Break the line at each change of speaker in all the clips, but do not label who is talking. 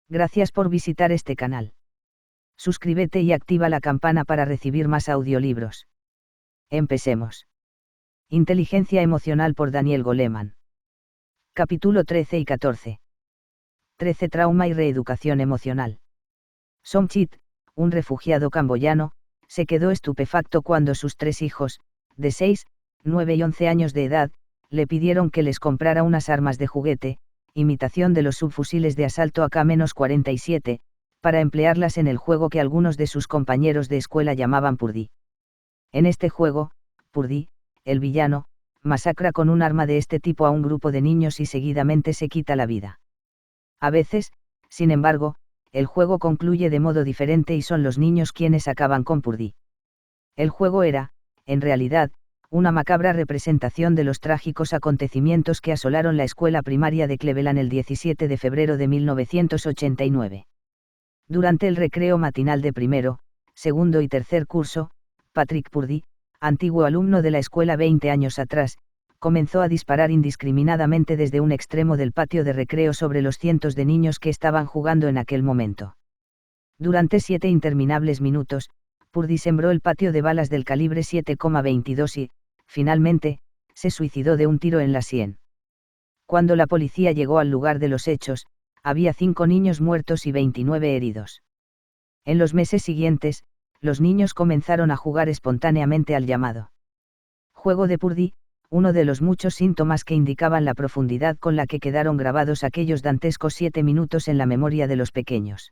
Gracias por visitar este canal. Suscríbete y activa la campana para recibir más audiolibros. Empecemos. Inteligencia emocional por Daniel Goleman. Capítulo 13 y 14. 13 Trauma y reeducación emocional. Somchit, un refugiado camboyano, se quedó estupefacto cuando sus 3 hijos, de 6, 9 y 11 años de edad, le pidieron que les comprara unas armas de juguete, imitación de los subfusiles de asalto AK-47, para emplearlas en el juego que algunos de sus compañeros de escuela llamaban Purdi. En este juego, Purdi, el villano, masacra con un arma de este tipo a un grupo de niños y seguidamente se quita la vida. A veces, sin embargo, el juego concluye de modo diferente y son los niños quienes acaban con Purdi. El juego era, en realidad, una macabra representación de los trágicos acontecimientos que asolaron la escuela primaria de Cleveland el 17 de febrero de 1989. Durante el recreo matinal de primero, segundo y tercer curso, Patrick Purdy, antiguo alumno de la escuela 20 años atrás, comenzó a disparar indiscriminadamente desde un extremo del patio de recreo sobre los cientos de niños que estaban jugando en aquel momento. Durante 7 interminables minutos, Purdy sembró el patio de balas del calibre 7,22 y, finalmente, se suicidó de un tiro en la sien. Cuando la policía llegó al lugar de los hechos, había 5 niños muertos y 29 heridos. En los meses siguientes, los niños comenzaron a jugar espontáneamente al llamado juego de Purdy, uno de los muchos síntomas que indicaban la profundidad con la que quedaron grabados aquellos dantescos 7 minutos en la memoria de los pequeños.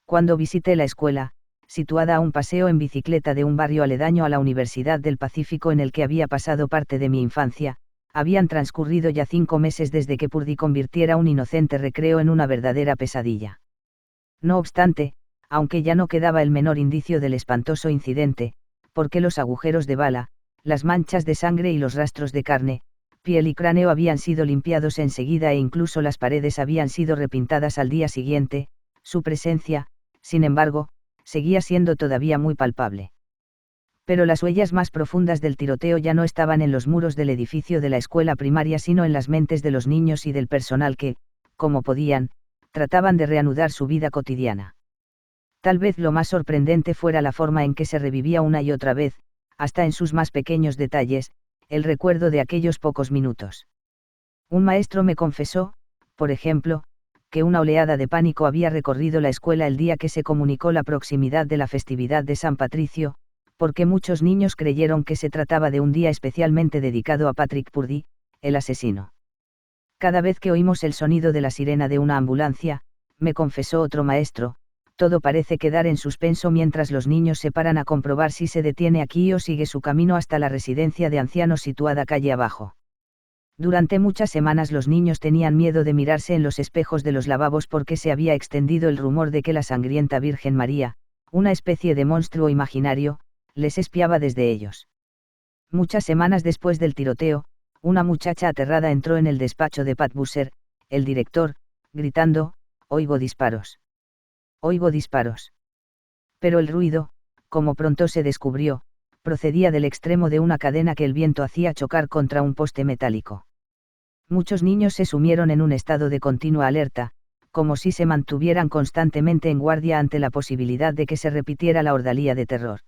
Cuando visité la escuela, situada a un paseo en bicicleta de un barrio aledaño a la Universidad del Pacífico en el que había pasado parte de mi infancia, habían transcurrido ya 5 meses desde que Purdy convirtiera un inocente recreo en una verdadera pesadilla. No obstante, aunque ya no quedaba el menor indicio del espantoso incidente, porque los agujeros de bala, las manchas de sangre y los rastros de carne, piel y cráneo habían sido limpiados enseguida e incluso las paredes habían sido repintadas al día siguiente, su presencia, sin embargo, seguía siendo todavía muy palpable. Pero las huellas más profundas del tiroteo ya no estaban en los muros del edificio de la escuela primaria sino en las mentes de los niños y del personal que, como podían, trataban de reanudar su vida cotidiana. Tal vez lo más sorprendente fuera la forma en que se revivía una y otra vez, hasta en sus más pequeños detalles, el recuerdo de aquellos pocos minutos. Un maestro me confesó, por ejemplo, que una oleada de pánico había recorrido la escuela el día que se comunicó la proximidad de la festividad de San Patricio, porque muchos niños creyeron que se trataba de un día especialmente dedicado a Patrick Purdy, el asesino. Cada vez que oímos el sonido de la sirena de una ambulancia, me confesó otro maestro, todo parece quedar en suspenso mientras los niños se paran a comprobar si se detiene aquí o sigue su camino hasta la residencia de ancianos situada calle abajo. Durante muchas semanas los niños tenían miedo de mirarse en los espejos de los lavabos porque se había extendido el rumor de que la sangrienta Virgen María, una especie de monstruo imaginario, les espiaba desde ellos. Muchas semanas después del tiroteo, una muchacha aterrada entró en el despacho de Pat Busser, el director, gritando: «Oigo disparos. Oigo disparos». Pero el ruido, como pronto se descubrió, procedía del extremo de una cadena que el viento hacía chocar contra un poste metálico. Muchos niños se sumieron en un estado de continua alerta, como si se mantuvieran constantemente en guardia ante la posibilidad de que se repitiera la ordalía de terror.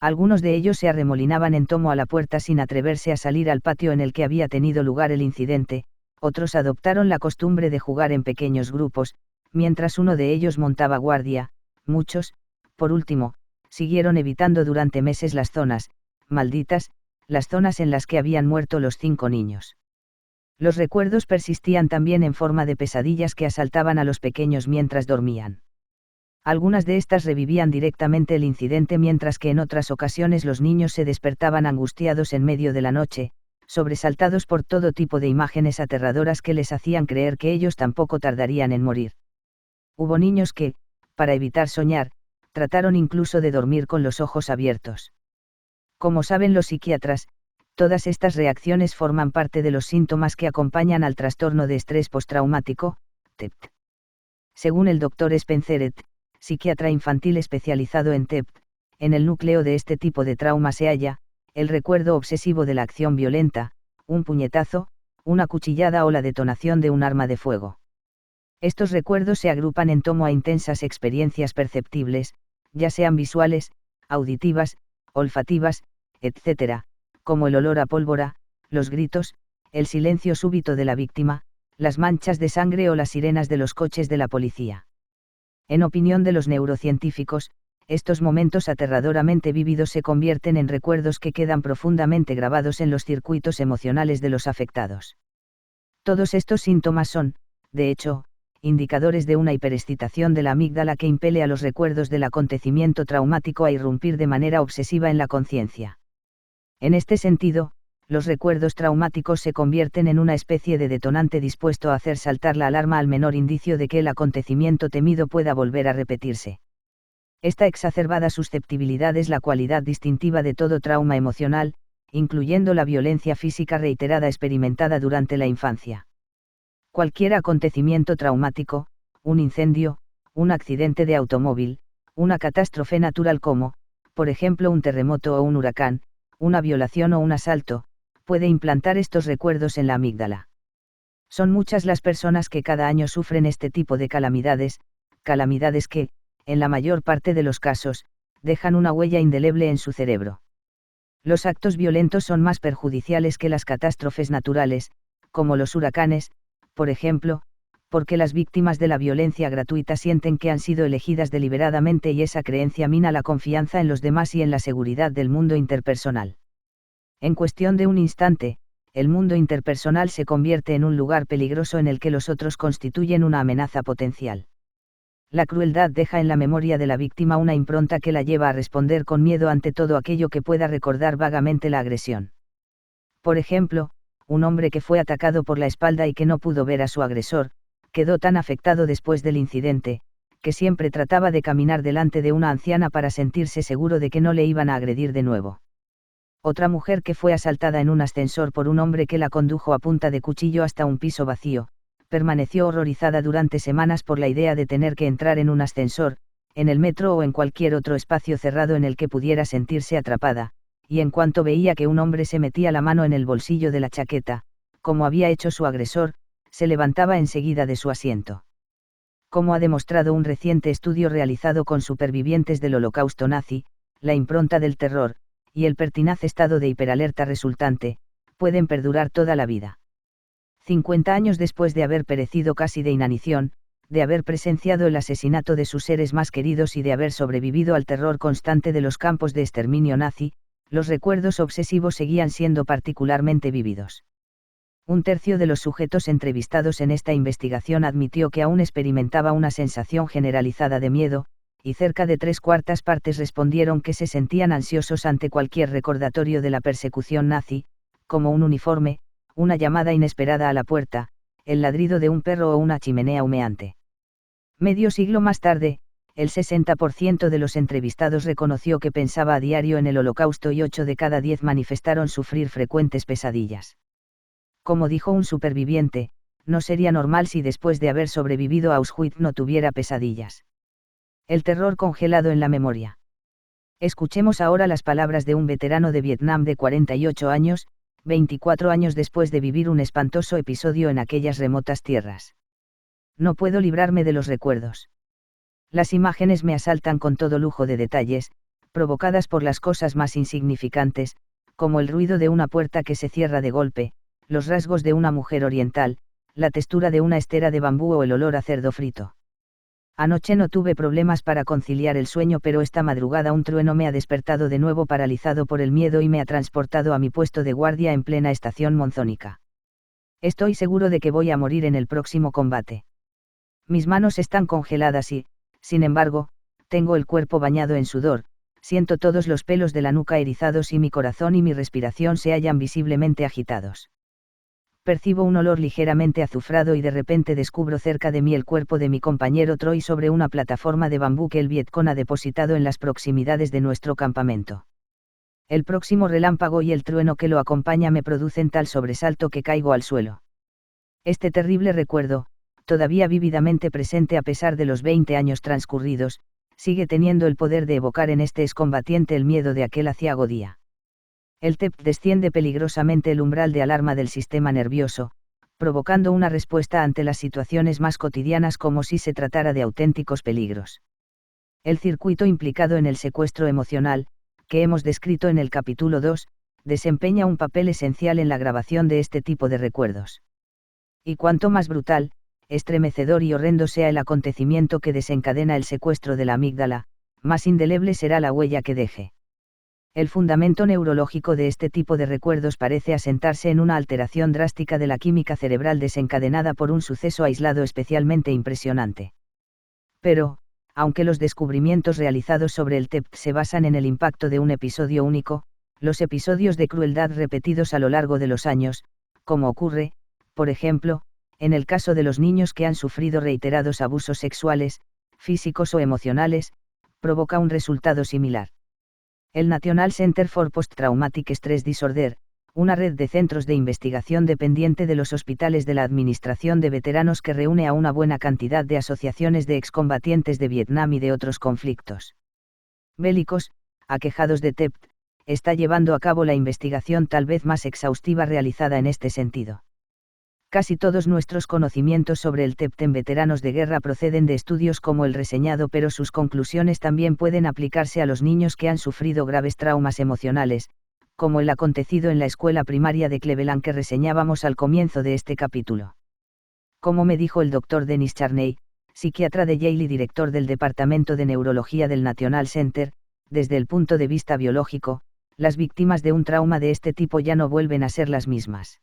Algunos de ellos se arremolinaban en torno a la puerta sin atreverse a salir al patio en el que había tenido lugar el incidente, otros adoptaron la costumbre de jugar en pequeños grupos, mientras uno de ellos montaba guardia, muchos, por último, siguieron evitando durante meses las zonas, malditas, las zonas en las que habían muerto los 5 niños. Los recuerdos persistían también en forma de pesadillas que asaltaban a los pequeños mientras dormían. Algunas de estas revivían directamente el incidente mientras que en otras ocasiones los niños se despertaban angustiados en medio de la noche, sobresaltados por todo tipo de imágenes aterradoras que les hacían creer que ellos tampoco tardarían en morir. Hubo niños que, para evitar soñar, trataron incluso de dormir con los ojos abiertos. Como saben los psiquiatras, todas estas reacciones forman parte de los síntomas que acompañan al trastorno de estrés postraumático, TEPT. Según el Dr. Spencer, psiquiatra infantil especializado en TEPT, en el núcleo de este tipo de trauma se halla el recuerdo obsesivo de la acción violenta, un puñetazo, una cuchillada o la detonación de un arma de fuego. Estos recuerdos se agrupan en torno a intensas experiencias perceptibles, ya sean visuales, auditivas, olfativas, etc., como el olor a pólvora, los gritos, el silencio súbito de la víctima, las manchas de sangre o las sirenas de los coches de la policía. En opinión de los neurocientíficos, estos momentos aterradoramente vívidos se convierten en recuerdos que quedan profundamente grabados en los circuitos emocionales de los afectados. Todos estos síntomas son, de hecho, indicadores de una hiperexcitación de la amígdala que impele a los recuerdos del acontecimiento traumático a irrumpir de manera obsesiva en la conciencia. En este sentido, los recuerdos traumáticos se convierten en una especie de detonante dispuesto a hacer saltar la alarma al menor indicio de que el acontecimiento temido pueda volver a repetirse. Esta exacerbada susceptibilidad es la cualidad distintiva de todo trauma emocional, incluyendo la violencia física reiterada experimentada durante la infancia. Cualquier acontecimiento traumático, un incendio, un accidente de automóvil, una catástrofe natural como, por ejemplo, un terremoto o un huracán, una violación o un asalto, puede implantar estos recuerdos en la amígdala. Son muchas las personas que cada año sufren este tipo de calamidades que, en la mayor parte de los casos, dejan una huella indeleble en su cerebro. Los actos violentos son más perjudiciales que las catástrofes naturales, como los huracanes, por ejemplo, porque las víctimas de la violencia gratuita sienten que han sido elegidas deliberadamente y esa creencia mina la confianza en los demás y en la seguridad del mundo interpersonal. En cuestión de un instante, el mundo interpersonal se convierte en un lugar peligroso en el que los otros constituyen una amenaza potencial. La crueldad deja en la memoria de la víctima una impronta que la lleva a responder con miedo ante todo aquello que pueda recordar vagamente la agresión. Por ejemplo, un hombre que fue atacado por la espalda y que no pudo ver a su agresor, quedó tan afectado después del incidente, que siempre trataba de caminar delante de una anciana para sentirse seguro de que no le iban a agredir de nuevo. Otra mujer que fue asaltada en un ascensor por un hombre que la condujo a punta de cuchillo hasta un piso vacío, permaneció horrorizada durante semanas por la idea de tener que entrar en un ascensor, en el metro o en cualquier otro espacio cerrado en el que pudiera sentirse atrapada, y en cuanto veía que un hombre se metía la mano en el bolsillo de la chaqueta, como había hecho su agresor, se levantaba enseguida de su asiento. Como ha demostrado un reciente estudio realizado con supervivientes del Holocausto nazi, la impronta del terror, y el pertinaz estado de hiperalerta resultante, pueden perdurar toda la vida. 50 años después de haber perecido casi de inanición, de haber presenciado el asesinato de sus seres más queridos y de haber sobrevivido al terror constante de los campos de exterminio nazi, los recuerdos obsesivos seguían siendo particularmente vívidos. Un tercio de los sujetos entrevistados en esta investigación admitió que aún experimentaba una sensación generalizada de miedo, y cerca de 3/4 partes respondieron que se sentían ansiosos ante cualquier recordatorio de la persecución nazi, como un uniforme, una llamada inesperada a la puerta, el ladrido de un perro o una chimenea humeante. Medio siglo más tarde, el 60% de los entrevistados reconoció que pensaba a diario en el Holocausto y 8 de cada 10 manifestaron sufrir frecuentes pesadillas. Como dijo un superviviente, no sería normal si después de haber sobrevivido a Auschwitz no tuviera pesadillas. El terror congelado en la memoria. Escuchemos ahora las palabras de un veterano de Vietnam de 48 años, 24 años después de vivir un espantoso episodio en aquellas remotas tierras. No puedo librarme de los recuerdos. Las imágenes me asaltan con todo lujo de detalles, provocadas por las cosas más insignificantes, como el ruido de una puerta que se cierra de golpe, los rasgos de una mujer oriental, la textura de una estera de bambú o el olor a cerdo frito. Anoche no tuve problemas para conciliar el sueño, pero esta madrugada un trueno me ha despertado de nuevo paralizado por el miedo y me ha transportado a mi puesto de guardia en plena estación monzónica. Estoy seguro de que voy a morir en el próximo combate. Mis manos están congeladas y, sin embargo, tengo el cuerpo bañado en sudor, siento todos los pelos de la nuca erizados y mi corazón y mi respiración se hallan visiblemente agitados. Percibo un olor ligeramente azufrado y de repente descubro cerca de mí el cuerpo de mi compañero Troy sobre una plataforma de bambú que el Vietcong ha depositado en las proximidades de nuestro campamento. El próximo relámpago y el trueno que lo acompaña me producen tal sobresalto que caigo al suelo. Este terrible recuerdo, todavía vívidamente presente a pesar de los 20 años transcurridos, sigue teniendo el poder de evocar en este excombatiente el miedo de aquel aciago día. El TEP desciende peligrosamente el umbral de alarma del sistema nervioso, provocando una respuesta ante las situaciones más cotidianas como si se tratara de auténticos peligros. El circuito implicado en el secuestro emocional, que hemos descrito en el capítulo 2, desempeña un papel esencial en la grabación de este tipo de recuerdos. Y cuanto más brutal, estremecedor y horrendo sea el acontecimiento que desencadena el secuestro de la amígdala, más indeleble será la huella que deje. El fundamento neurológico de este tipo de recuerdos parece asentarse en una alteración drástica de la química cerebral desencadenada por un suceso aislado especialmente impresionante. Pero, aunque los descubrimientos realizados sobre el TEPT se basan en el impacto de un episodio único, los episodios de crueldad repetidos a lo largo de los años, como ocurre, por ejemplo, en el caso de los niños que han sufrido reiterados abusos sexuales, físicos o emocionales, provoca un resultado similar. El National Center for Post-Traumatic Stress Disorder, una red de centros de investigación dependiente de los hospitales de la Administración de Veteranos que reúne a una buena cantidad de asociaciones de excombatientes de Vietnam y de otros conflictos bélicos, aquejados de TEPT, está llevando a cabo la investigación tal vez más exhaustiva realizada en este sentido. Casi todos nuestros conocimientos sobre el TEPT en veteranos de guerra proceden de estudios como el reseñado, pero sus conclusiones también pueden aplicarse a los niños que han sufrido graves traumas emocionales, como el acontecido en la escuela primaria de Cleveland que reseñábamos al comienzo de este capítulo. Como me dijo el Dr. Dennis Charney, psiquiatra de Yale y director del Departamento de Neurología del National Center, desde el punto de vista biológico, las víctimas de un trauma de este tipo ya no vuelven a ser las mismas.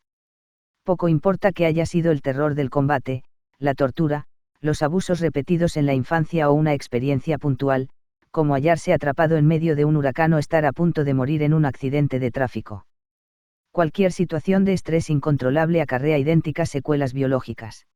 Poco importa que haya sido el terror del combate, la tortura, los abusos repetidos en la infancia o una experiencia puntual, como hallarse atrapado en medio de un huracán o estar a punto de morir en un accidente de tráfico. Cualquier situación de estrés incontrolable acarrea idénticas secuelas biológicas.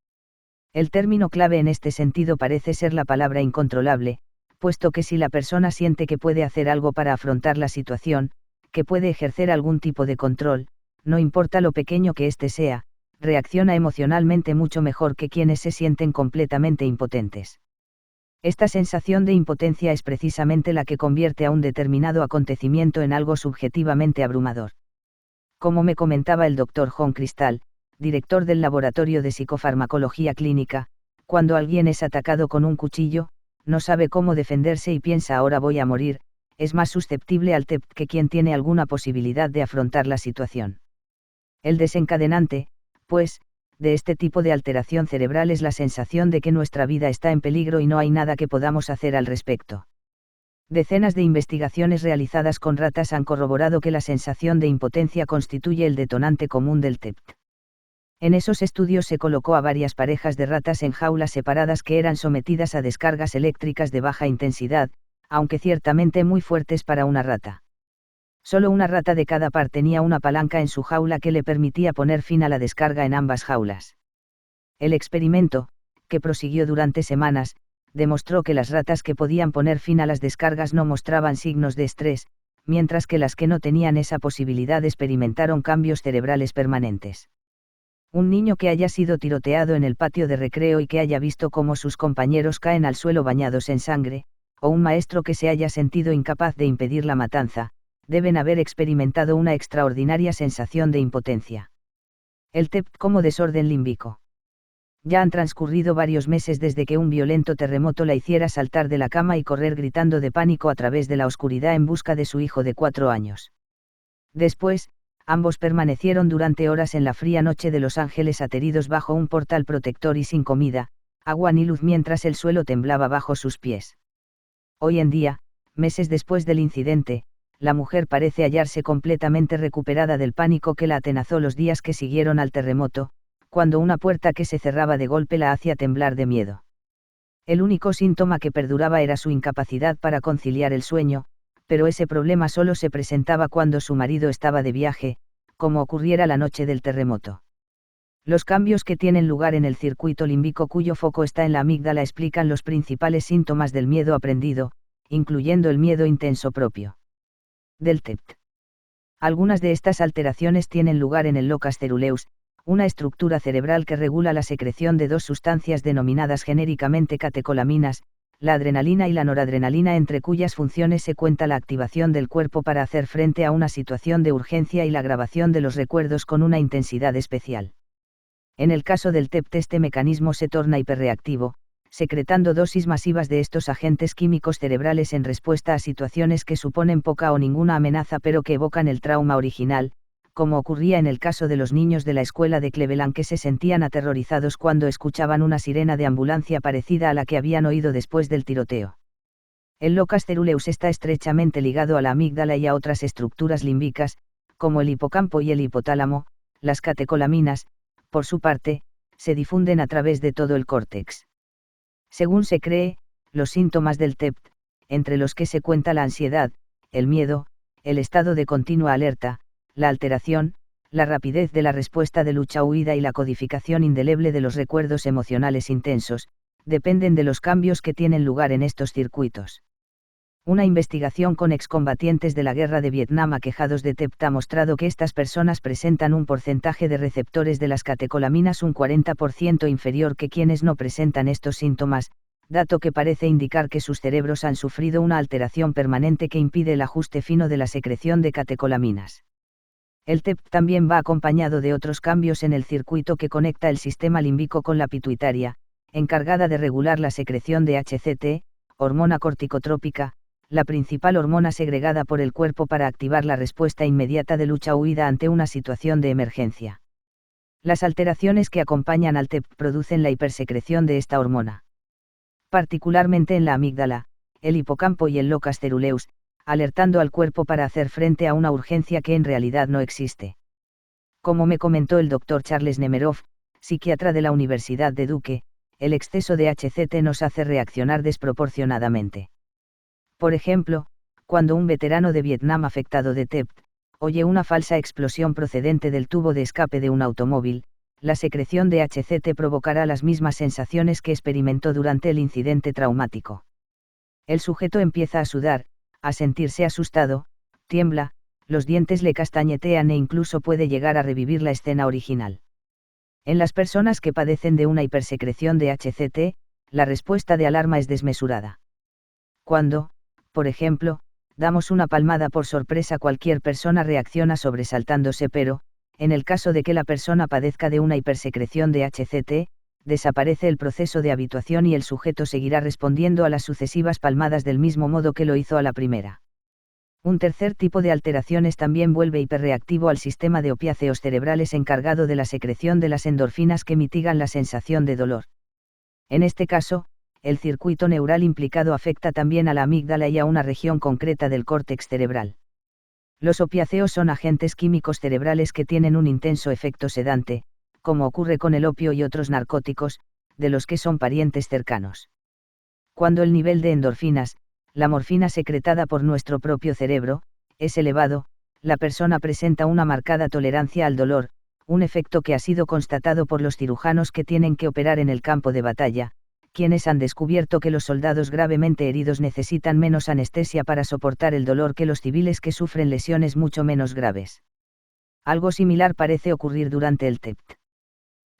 El término clave en este sentido parece ser la palabra incontrolable, puesto que si la persona siente que puede hacer algo para afrontar la situación, que puede ejercer algún tipo de control, no importa lo pequeño que éste sea, reacciona emocionalmente mucho mejor que quienes se sienten completamente impotentes. Esta sensación de impotencia es precisamente la que convierte a un determinado acontecimiento en algo subjetivamente abrumador. Como me comentaba el Dr. John Crystal, director del Laboratorio de Psicofarmacología Clínica, cuando alguien es atacado con un cuchillo, no sabe cómo defenderse y piensa ahora voy a morir, es más susceptible al TEPT que quien tiene alguna posibilidad de afrontar la situación. El desencadenante, pues, de este tipo de alteración cerebral es la sensación de que nuestra vida está en peligro y no hay nada que podamos hacer al respecto. Decenas de investigaciones realizadas con ratas han corroborado que la sensación de impotencia constituye el detonante común del TEPT. En esos estudios se colocó a varias parejas de ratas en jaulas separadas que eran sometidas a descargas eléctricas de baja intensidad, aunque ciertamente muy fuertes para una rata. Solo una rata de cada par tenía una palanca en su jaula que le permitía poner fin a la descarga en ambas jaulas. El experimento, que prosiguió durante semanas, demostró que las ratas que podían poner fin a las descargas no mostraban signos de estrés, mientras que las que no tenían esa posibilidad experimentaron cambios cerebrales permanentes. Un niño que haya sido tiroteado en el patio de recreo y que haya visto cómo sus compañeros caen al suelo bañados en sangre, o un maestro que se haya sentido incapaz de impedir la matanza, deben haber experimentado una extraordinaria sensación de impotencia. El TEPT como desorden límbico. Ya han transcurrido varios meses desde que un violento terremoto la hiciera saltar de la cama y correr gritando de pánico a través de la oscuridad en busca de su hijo de 4 años. Después, ambos permanecieron durante horas en la fría noche de Los Ángeles ateridos bajo un portal protector y sin comida, agua ni luz mientras el suelo temblaba bajo sus pies. Hoy en día, meses después del incidente, la mujer parece hallarse completamente recuperada del pánico que la atenazó los días que siguieron al terremoto, cuando una puerta que se cerraba de golpe la hacía temblar de miedo. El único síntoma que perduraba era su incapacidad para conciliar el sueño, pero ese problema solo se presentaba cuando su marido estaba de viaje, como ocurriera la noche del terremoto. Los cambios que tienen lugar en el circuito límbico cuyo foco está en la amígdala explican los principales síntomas del miedo aprendido, incluyendo el miedo intenso propio del TEPT. Algunas de estas alteraciones tienen lugar en el locus ceruleus, una estructura cerebral que regula la secreción de dos sustancias denominadas genéricamente catecolaminas, la adrenalina y la noradrenalina, entre cuyas funciones se cuenta la activación del cuerpo para hacer frente a una situación de urgencia y la grabación de los recuerdos con una intensidad especial. En el caso del TEPT este mecanismo se torna hiperreactivo, secretando dosis masivas de estos agentes químicos cerebrales en respuesta a situaciones que suponen poca o ninguna amenaza pero que evocan el trauma original, como ocurría en el caso de los niños de la escuela de Cleveland que se sentían aterrorizados cuando escuchaban una sirena de ambulancia parecida a la que habían oído después del tiroteo. El locus ceruleus está estrechamente ligado a la amígdala y a otras estructuras límbicas, como el hipocampo y el hipotálamo. Las catecolaminas, por su parte, se difunden a través de todo el córtex. Según se cree, los síntomas del TEPT, entre los que se cuenta la ansiedad, el miedo, el estado de continua alerta, la alteración, la rapidez de la respuesta de lucha-huida y la codificación indeleble de los recuerdos emocionales intensos, dependen de los cambios que tienen lugar en estos circuitos. Una investigación con excombatientes de la guerra de Vietnam aquejados de TEPT ha mostrado que estas personas presentan un porcentaje de receptores de las catecolaminas un 40% inferior que quienes no presentan estos síntomas, dato que parece indicar que sus cerebros han sufrido una alteración permanente que impide el ajuste fino de la secreción de catecolaminas. El TEPT también va acompañado de otros cambios en el circuito que conecta el sistema límbico con la pituitaria, encargada de regular la secreción de HCT, hormona corticotrópica, la principal hormona segregada por el cuerpo para activar la respuesta inmediata de lucha-huida ante una situación de emergencia. Las alteraciones que acompañan al TEPT producen la hipersecreción de esta hormona. Particularmente en la amígdala, el hipocampo y el locus ceruleus, alertando al cuerpo para hacer frente a una urgencia que en realidad no existe. Como me comentó el Dr. Charles Nemeroff, psiquiatra de la Universidad de Duke, el exceso de HCT nos hace reaccionar desproporcionadamente. Por ejemplo, cuando un veterano de Vietnam afectado de TEPT oye una falsa explosión procedente del tubo de escape de un automóvil, la secreción de HCT provocará las mismas sensaciones que experimentó durante el incidente traumático. El sujeto empieza a sudar, a sentirse asustado, tiembla, los dientes le castañetean e incluso puede llegar a revivir la escena original. En las personas que padecen de una hipersecreción de HCT, la respuesta de alarma es desmesurada. Cuando, por ejemplo, damos una palmada por sorpresa, cualquier persona reacciona sobresaltándose, pero, en el caso de que la persona padezca de una hipersecreción de HCT, desaparece el proceso de habituación y el sujeto seguirá respondiendo a las sucesivas palmadas del mismo modo que lo hizo a la primera. Un tercer tipo de alteraciones también vuelve hiperreactivo al sistema de opiáceos cerebrales encargado de la secreción de las endorfinas que mitigan la sensación de dolor. En este caso, el circuito neural implicado afecta también a la amígdala y a una región concreta del córtex cerebral. Los opiáceos son agentes químicos cerebrales que tienen un intenso efecto sedante, como ocurre con el opio y otros narcóticos, de los que son parientes cercanos. Cuando el nivel de endorfinas, la morfina secretada por nuestro propio cerebro, es elevado, la persona presenta una marcada tolerancia al dolor, un efecto que ha sido constatado por los cirujanos que tienen que operar en el campo de batalla, quienes han descubierto que los soldados gravemente heridos necesitan menos anestesia para soportar el dolor que los civiles que sufren lesiones mucho menos graves. Algo similar parece ocurrir durante el TEPT.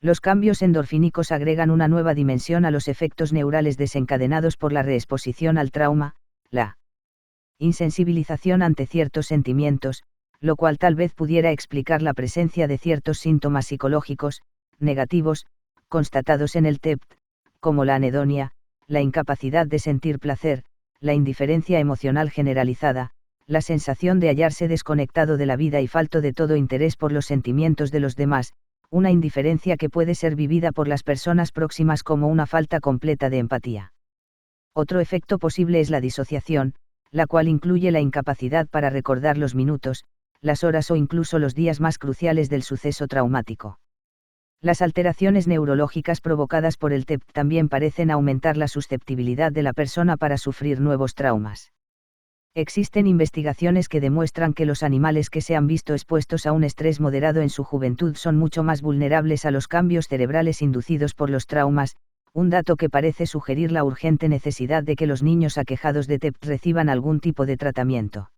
Los cambios endorfínicos agregan una nueva dimensión a los efectos neurales desencadenados por la reexposición al trauma, la insensibilización ante ciertos sentimientos, lo cual tal vez pudiera explicar la presencia de ciertos síntomas psicológicos, negativos, constatados en el TEPT, como la anedonia, la incapacidad de sentir placer, la indiferencia emocional generalizada, la sensación de hallarse desconectado de la vida y falto de todo interés por los sentimientos de los demás, una indiferencia que puede ser vivida por las personas próximas como una falta completa de empatía. Otro efecto posible es la disociación, la cual incluye la incapacidad para recordar los minutos, las horas o incluso los días más cruciales del suceso traumático. Las alteraciones neurológicas provocadas por el TEPT también parecen aumentar la susceptibilidad de la persona para sufrir nuevos traumas. Existen investigaciones que demuestran que los animales que se han visto expuestos a un estrés moderado en su juventud son mucho más vulnerables a los cambios cerebrales inducidos por los traumas, un dato que parece sugerir la urgente necesidad de que los niños aquejados de TEPT reciban algún tipo de tratamiento.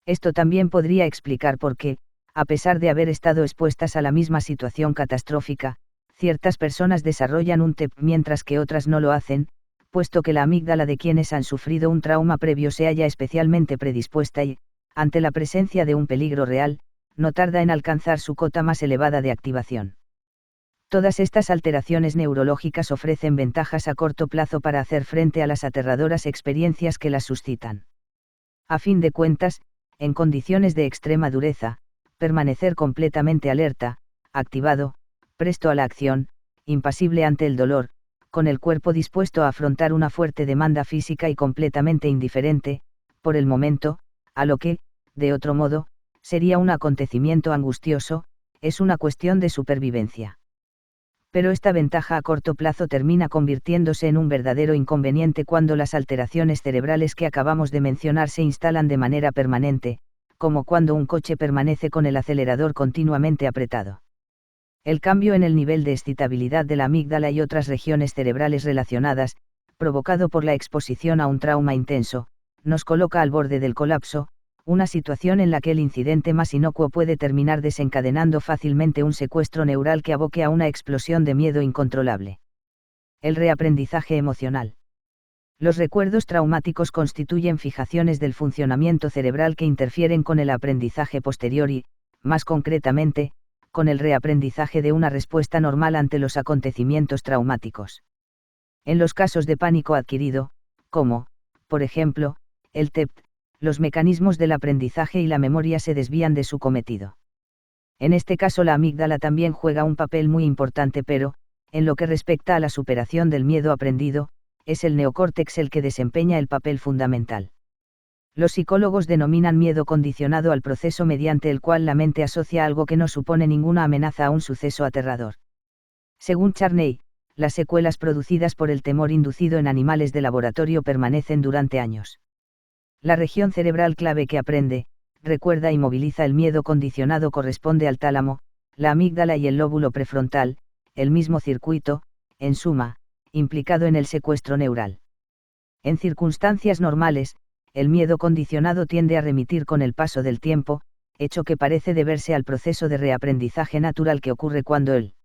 Esto también podría explicar por qué, a pesar de haber estado expuestas a la misma situación catastrófica, ciertas personas desarrollan un TEPT mientras que otras no lo hacen, puesto que la amígdala de quienes han sufrido un trauma previo se halla especialmente predispuesta y, ante la presencia de un peligro real, no tarda en alcanzar su cota más elevada de activación. Todas estas alteraciones neurológicas ofrecen ventajas a corto plazo para hacer frente a las aterradoras experiencias que las suscitan. A fin de cuentas, en condiciones de extrema dureza, permanecer completamente alerta, activado, presto a la acción, impasible ante el dolor, con el cuerpo dispuesto a afrontar una fuerte demanda física y completamente indiferente, por el momento, a lo que, de otro modo, sería un acontecimiento angustioso, es una cuestión de supervivencia. Pero esta ventaja a corto plazo termina convirtiéndose en un verdadero inconveniente cuando las alteraciones cerebrales que acabamos de mencionar se instalan de manera permanente, como cuando un coche permanece con el acelerador continuamente apretado. El cambio en el nivel de excitabilidad de la amígdala y otras regiones cerebrales relacionadas, provocado por la exposición a un trauma intenso, nos coloca al borde del colapso, una situación en la que el incidente más inocuo puede terminar desencadenando fácilmente un secuestro neural que aboque a una explosión de miedo incontrolable. El reaprendizaje emocional. Los recuerdos traumáticos constituyen fijaciones del funcionamiento cerebral que interfieren con el aprendizaje posterior y, más concretamente, con el reaprendizaje de una respuesta normal ante los acontecimientos traumáticos. En los casos de pánico adquirido, como, por ejemplo, el TEPT, los mecanismos del aprendizaje y la memoria se desvían de su cometido. En este caso la amígdala también juega un papel muy importante, pero, en lo que respecta a la superación del miedo aprendido, es el neocórtex el que desempeña el papel fundamental. Los psicólogos denominan miedo condicionado al proceso mediante el cual la mente asocia algo que no supone ninguna amenaza a un suceso aterrador. Según Charney, las secuelas producidas por el temor inducido en animales de laboratorio permanecen durante años. La región cerebral clave que aprende, recuerda y moviliza el miedo condicionado corresponde al tálamo, la amígdala y el lóbulo prefrontal, el mismo circuito, en suma, implicado en el secuestro neural. En circunstancias normales, el miedo condicionado tiende a remitir con el paso del tiempo, hecho que parece deberse al proceso de reaprendizaje natural que ocurre cuando el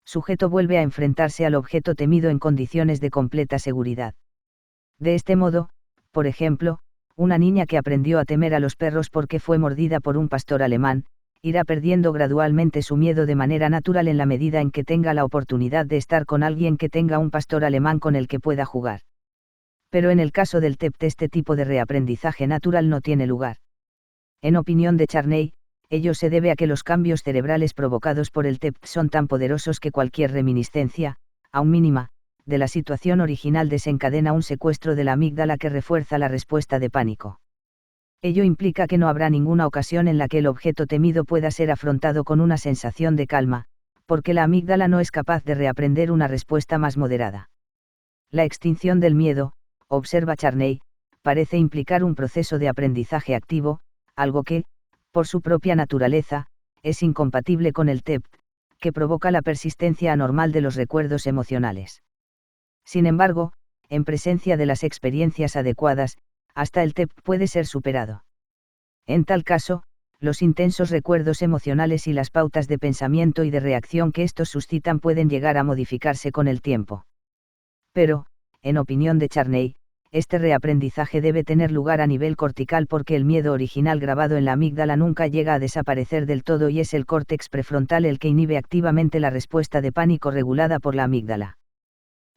sujeto vuelve a enfrentarse al objeto temido en condiciones de completa seguridad. De este modo, por ejemplo, una niña que aprendió a temer a los perros porque fue mordida por un pastor alemán, irá perdiendo gradualmente su miedo de manera natural en la medida en que tenga la oportunidad de estar con alguien que tenga un pastor alemán con el que pueda jugar. Pero en el caso del TEPT este tipo de reaprendizaje natural no tiene lugar. En opinión de Charney, ello se debe a que los cambios cerebrales provocados por el TEPT son tan poderosos que cualquier reminiscencia, aun mínima, de la situación original desencadena un secuestro de la amígdala que refuerza la respuesta de pánico. Ello implica que no habrá ninguna ocasión en la que el objeto temido pueda ser afrontado con una sensación de calma, porque la amígdala no es capaz de reaprender una respuesta más moderada. La extinción del miedo, observa Charney, parece implicar un proceso de aprendizaje activo, algo que, por su propia naturaleza, es incompatible con el TEPT, que provoca la persistencia anormal de los recuerdos emocionales. Sin embargo, en presencia de las experiencias adecuadas, hasta el TEPT puede ser superado. En tal caso, los intensos recuerdos emocionales y las pautas de pensamiento y de reacción que estos suscitan pueden llegar a modificarse con el tiempo. Pero, en opinión de Charney, este reaprendizaje debe tener lugar a nivel cortical porque el miedo original grabado en la amígdala nunca llega a desaparecer del todo y es el córtex prefrontal el que inhibe activamente la respuesta de pánico regulada por la amígdala.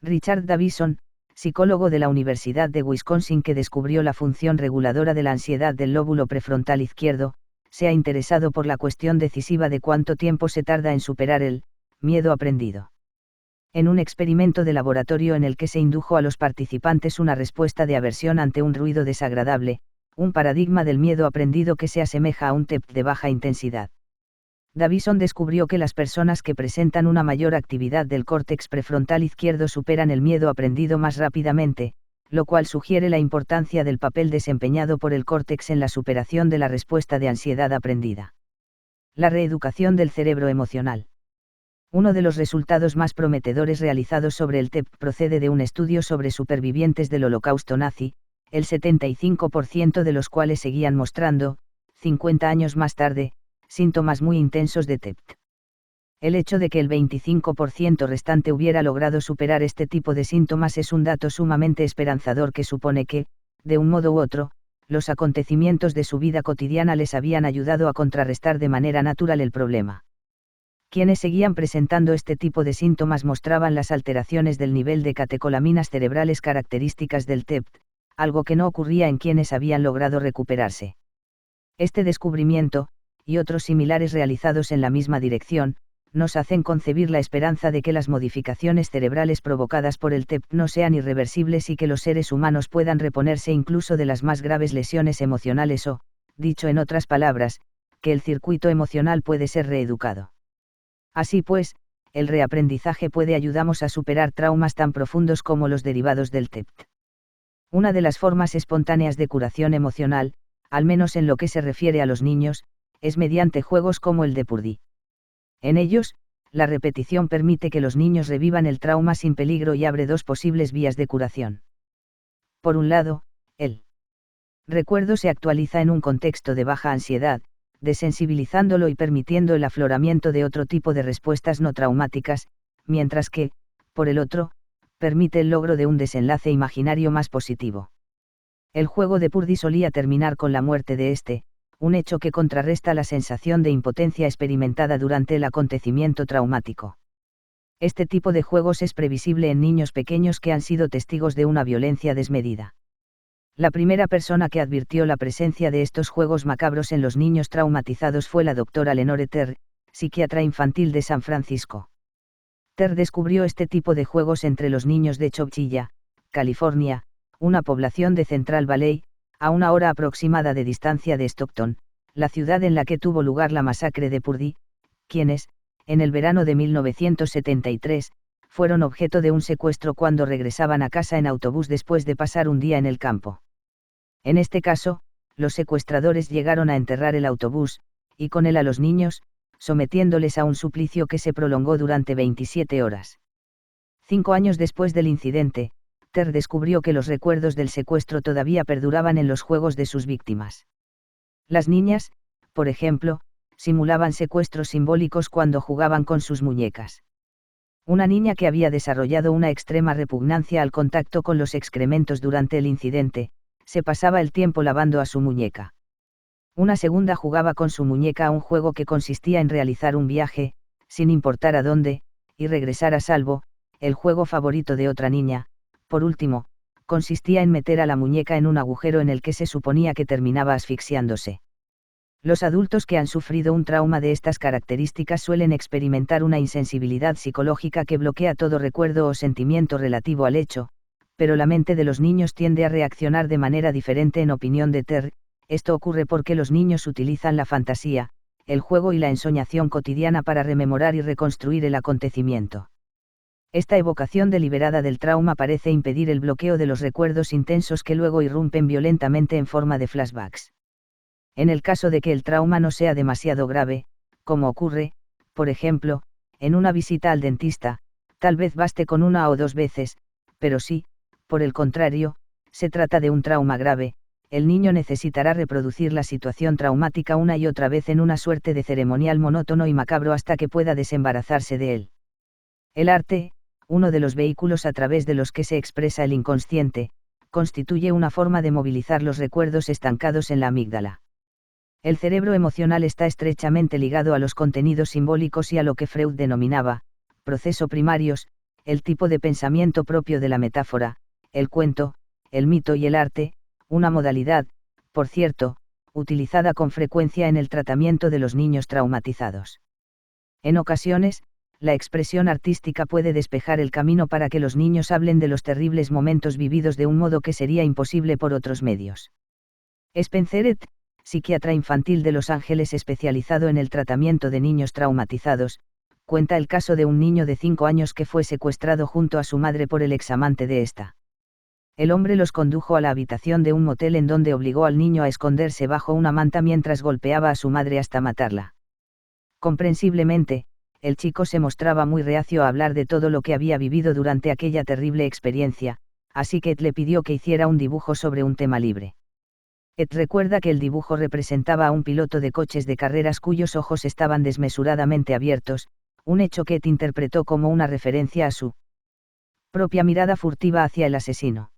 Richard Davison, psicólogo de la Universidad de Wisconsin que descubrió la función reguladora de la ansiedad del lóbulo prefrontal izquierdo, se ha interesado por la cuestión decisiva de cuánto tiempo se tarda en superar el miedo aprendido. En un experimento de laboratorio en el que se indujo a los participantes una respuesta de aversión ante un ruido desagradable, un paradigma del miedo aprendido que se asemeja a un TEPT de baja intensidad. Davison descubrió que las personas que presentan una mayor actividad del córtex prefrontal izquierdo superan el miedo aprendido más rápidamente, lo cual sugiere la importancia del papel desempeñado por el córtex en la superación de la respuesta de ansiedad aprendida. La reeducación del cerebro emocional. Uno de los resultados más prometedores realizados sobre el TEPT procede de un estudio sobre supervivientes del Holocausto nazi, el 75% de los cuales seguían mostrando, 50 años más tarde, síntomas muy intensos de TEPT. El hecho de que el 25% restante hubiera logrado superar este tipo de síntomas es un dato sumamente esperanzador que supone que, de un modo u otro, los acontecimientos de su vida cotidiana les habían ayudado a contrarrestar de manera natural el problema. Quienes seguían presentando este tipo de síntomas mostraban las alteraciones del nivel de catecolaminas cerebrales características del TEPT, algo que no ocurría en quienes habían logrado recuperarse. Este descubrimiento, y otros similares realizados en la misma dirección, nos hacen concebir la esperanza de que las modificaciones cerebrales provocadas por el TEPT no sean irreversibles y que los seres humanos puedan reponerse incluso de las más graves lesiones emocionales o, dicho en otras palabras, que el circuito emocional puede ser reeducado. Así pues, el reaprendizaje puede ayudarnos a superar traumas tan profundos como los derivados del TEPT. Una de las formas espontáneas de curación emocional, al menos en lo que se refiere a los niños, es mediante juegos como el de Purdy. En ellos, la repetición permite que los niños revivan el trauma sin peligro y abre dos posibles vías de curación. Por un lado, el recuerdo se actualiza en un contexto de baja ansiedad, desensibilizándolo y permitiendo el afloramiento de otro tipo de respuestas no traumáticas, mientras que, por el otro, permite el logro de un desenlace imaginario más positivo. El juego de Purdy solía terminar con la muerte de este, un hecho que contrarresta la sensación de impotencia experimentada durante el acontecimiento traumático. Este tipo de juegos es previsible en niños pequeños que han sido testigos de una violencia desmedida. La primera persona que advirtió la presencia de estos juegos macabros en los niños traumatizados fue la doctora Lenore Terr, psiquiatra infantil de San Francisco. Terr descubrió este tipo de juegos entre los niños de Chowchilla, California, una población de Central Valley, a una hora aproximada de distancia de Stockton, la ciudad en la que tuvo lugar la masacre de Purdy, quienes, en el verano de 1973, fueron objeto de un secuestro cuando regresaban a casa en autobús después de pasar un día en el campo. En este caso, los secuestradores llegaron a enterrar el autobús, y con él a los niños, sometiéndoles a un suplicio que se prolongó durante 27 horas. 5 años después del incidente, Terr descubrió que los recuerdos del secuestro todavía perduraban en los juegos de sus víctimas. Las niñas, por ejemplo, simulaban secuestros simbólicos cuando jugaban con sus muñecas. Una niña que había desarrollado una extrema repugnancia al contacto con los excrementos durante el incidente, se pasaba el tiempo lavando a su muñeca. Una segunda jugaba con su muñeca a un juego que consistía en realizar un viaje, sin importar a dónde, y regresar a salvo, el juego favorito de otra niña. Por último, consistía en meter a la muñeca en un agujero en el que se suponía que terminaba asfixiándose. Los adultos que han sufrido un trauma de estas características suelen experimentar una insensibilidad psicológica que bloquea todo recuerdo o sentimiento relativo al hecho, pero la mente de los niños tiende a reaccionar de manera diferente en opinión de Terr. Esto ocurre porque los niños utilizan la fantasía, el juego y la ensoñación cotidiana para rememorar y reconstruir el acontecimiento. Esta evocación deliberada del trauma parece impedir el bloqueo de los recuerdos intensos que luego irrumpen violentamente en forma de flashbacks. En el caso de que el trauma no sea demasiado grave, como ocurre, por ejemplo, en una visita al dentista, tal vez baste con 1 o 2 veces, pero si, por el contrario, se trata de un trauma grave, el niño necesitará reproducir la situación traumática una y otra vez en una suerte de ceremonial monótono y macabro hasta que pueda desembarazarse de él. El arte, uno de los vehículos a través de los que se expresa el inconsciente, constituye una forma de movilizar los recuerdos estancados en la amígdala. El cerebro emocional está estrechamente ligado a los contenidos simbólicos y a lo que Freud denominaba proceso primarios, el tipo de pensamiento propio de la metáfora, el cuento, el mito y el arte, una modalidad, por cierto, utilizada con frecuencia en el tratamiento de los niños traumatizados. En ocasiones, la expresión artística puede despejar el camino para que los niños hablen de los terribles momentos vividos de un modo que sería imposible por otros medios. Spencer et, psiquiatra infantil de Los Ángeles especializado en el tratamiento de niños traumatizados, cuenta el caso de un niño de 5 años que fue secuestrado junto a su madre por el examante de esta. El hombre los condujo a la habitación de un motel en donde obligó al niño a esconderse bajo una manta mientras golpeaba a su madre hasta matarla. Comprensiblemente, el chico se mostraba muy reacio a hablar de todo lo que había vivido durante aquella terrible experiencia, así que Ed le pidió que hiciera un dibujo sobre un tema libre. Ed recuerda que el dibujo representaba a un piloto de coches de carreras cuyos ojos estaban desmesuradamente abiertos, un hecho que Ed interpretó como una referencia a su propia mirada furtiva hacia el asesino.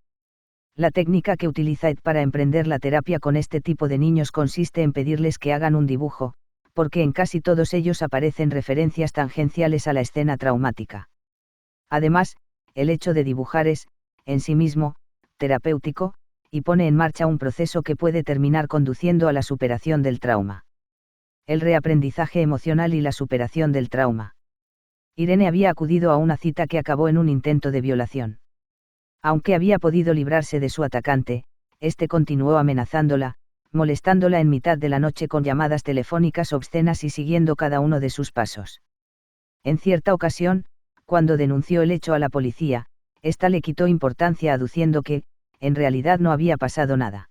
La técnica que utiliza Ed para emprender la terapia con este tipo de niños consiste en pedirles que hagan un dibujo, porque en casi todos ellos aparecen referencias tangenciales a la escena traumática. Además, el hecho de dibujar es, en sí mismo, terapéutico, y pone en marcha un proceso que puede terminar conduciendo a la superación del trauma. El reaprendizaje emocional y la superación del trauma. Irene había acudido a una cita que acabó en un intento de violación. Aunque había podido librarse de su atacante, este continuó amenazándola, molestándola en mitad de la noche con llamadas telefónicas obscenas y siguiendo cada uno de sus pasos. En cierta ocasión, cuando denunció el hecho a la policía, ésta le quitó importancia aduciendo que, en realidad no había pasado nada.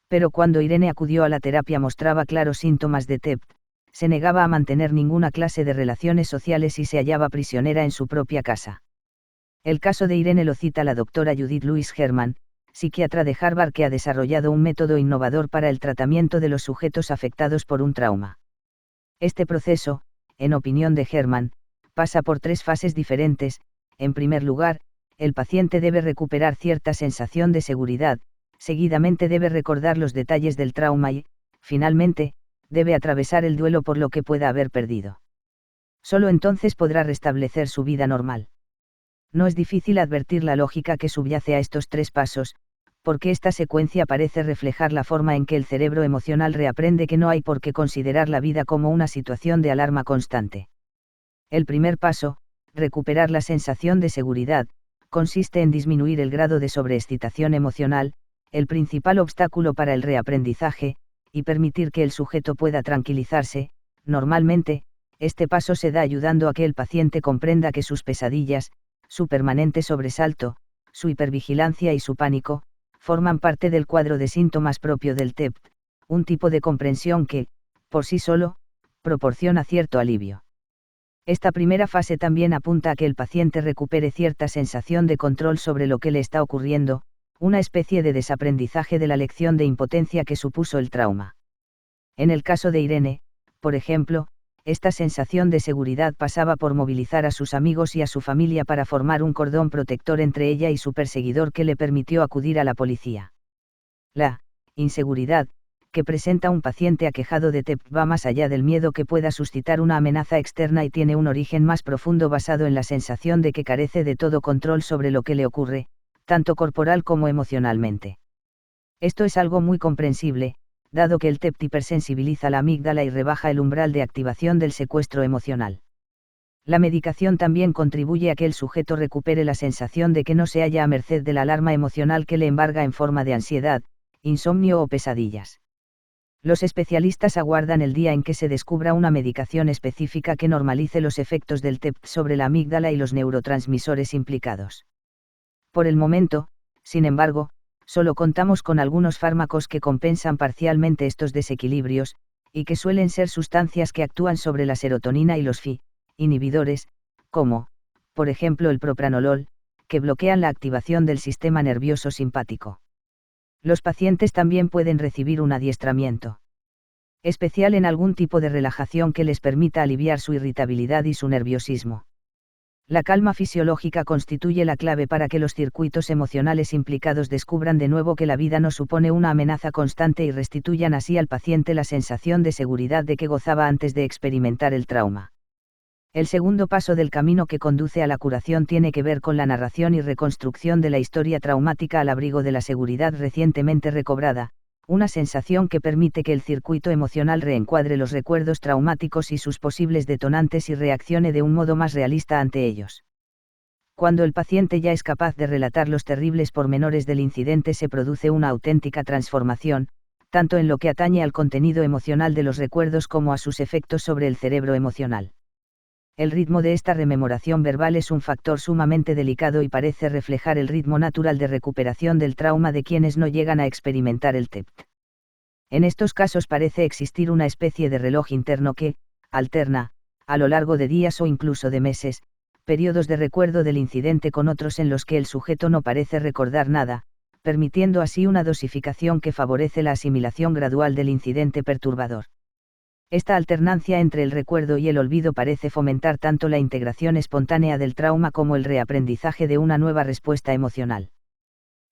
Pero cuando Irene acudió a la terapia mostraba claros síntomas de TEPT, se negaba a mantener ninguna clase de relaciones sociales y se hallaba prisionera en su propia casa. El caso de Irene lo cita la doctora Judith Louise Herman, psiquiatra de Harvard que ha desarrollado un método innovador para el tratamiento de los sujetos afectados por un trauma. Este proceso, en opinión de Herman, pasa por 3 fases diferentes. En primer lugar, el paciente debe recuperar cierta sensación de seguridad, seguidamente debe recordar los detalles del trauma y, finalmente, debe atravesar el duelo por lo que pueda haber perdido. Solo entonces podrá restablecer su vida normal. No es difícil advertir la lógica que subyace a estos 3 pasos, porque esta secuencia parece reflejar la forma en que el cerebro emocional reaprende que no hay por qué considerar la vida como una situación de alarma constante. El primer paso, recuperar la sensación de seguridad, consiste en disminuir el grado de sobreexcitación emocional, el principal obstáculo para el reaprendizaje, y permitir que el sujeto pueda tranquilizarse. Normalmente, este paso se da ayudando a que el paciente comprenda que sus pesadillas, su permanente sobresalto, su hipervigilancia y su pánico, forman parte del cuadro de síntomas propio del TEPT, un tipo de comprensión que, por sí solo, proporciona cierto alivio. Esta primera fase también apunta a que el paciente recupere cierta sensación de control sobre lo que le está ocurriendo, una especie de desaprendizaje de la lección de impotencia que supuso el trauma. En el caso de Irene, por ejemplo, esta sensación de seguridad pasaba por movilizar a sus amigos y a su familia para formar un cordón protector entre ella y su perseguidor que le permitió acudir a la policía. La inseguridad que presenta un paciente aquejado de TEPT va más allá del miedo que pueda suscitar una amenaza externa y tiene un origen más profundo basado en la sensación de que carece de todo control sobre lo que le ocurre, tanto corporal como emocionalmente. Esto es algo muy comprensible, dado que el TEPT hipersensibiliza la amígdala y rebaja el umbral de activación del secuestro emocional. La medicación también contribuye a que el sujeto recupere la sensación de que no se halla a merced de la alarma emocional que le embarga en forma de ansiedad, insomnio o pesadillas. Los especialistas aguardan el día en que se descubra una medicación específica que normalice los efectos del TEPT sobre la amígdala y los neurotransmisores implicados. Por el momento, sin embargo, solo contamos con algunos fármacos que compensan parcialmente estos desequilibrios, y que suelen ser sustancias que actúan sobre la serotonina y los inhibidores, como, por ejemplo el propranolol, que bloquean la activación del sistema nervioso simpático. Los pacientes también pueden recibir un adiestramiento especial en algún tipo de relajación que les permita aliviar su irritabilidad y su nerviosismo. La calma fisiológica constituye la clave para que los circuitos emocionales implicados descubran de nuevo que la vida no supone una amenaza constante y restituyan así al paciente la sensación de seguridad de que gozaba antes de experimentar el trauma. El segundo paso del camino que conduce a la curación tiene que ver con la narración y reconstrucción de la historia traumática al abrigo de la seguridad recientemente recobrada, una sensación que permite que el circuito emocional reencuadre los recuerdos traumáticos y sus posibles detonantes y reaccione de un modo más realista ante ellos. Cuando el paciente ya es capaz de relatar los terribles pormenores del incidente se produce una auténtica transformación, tanto en lo que atañe al contenido emocional de los recuerdos como a sus efectos sobre el cerebro emocional. El ritmo de esta rememoración verbal es un factor sumamente delicado y parece reflejar el ritmo natural de recuperación del trauma de quienes no llegan a experimentar el TEPT. En estos casos parece existir una especie de reloj interno que, alterna, a lo largo de días o incluso de meses, periodos de recuerdo del incidente con otros en los que el sujeto no parece recordar nada, permitiendo así una dosificación que favorece la asimilación gradual del incidente perturbador. Esta alternancia entre el recuerdo y el olvido parece fomentar tanto la integración espontánea del trauma como el reaprendizaje de una nueva respuesta emocional.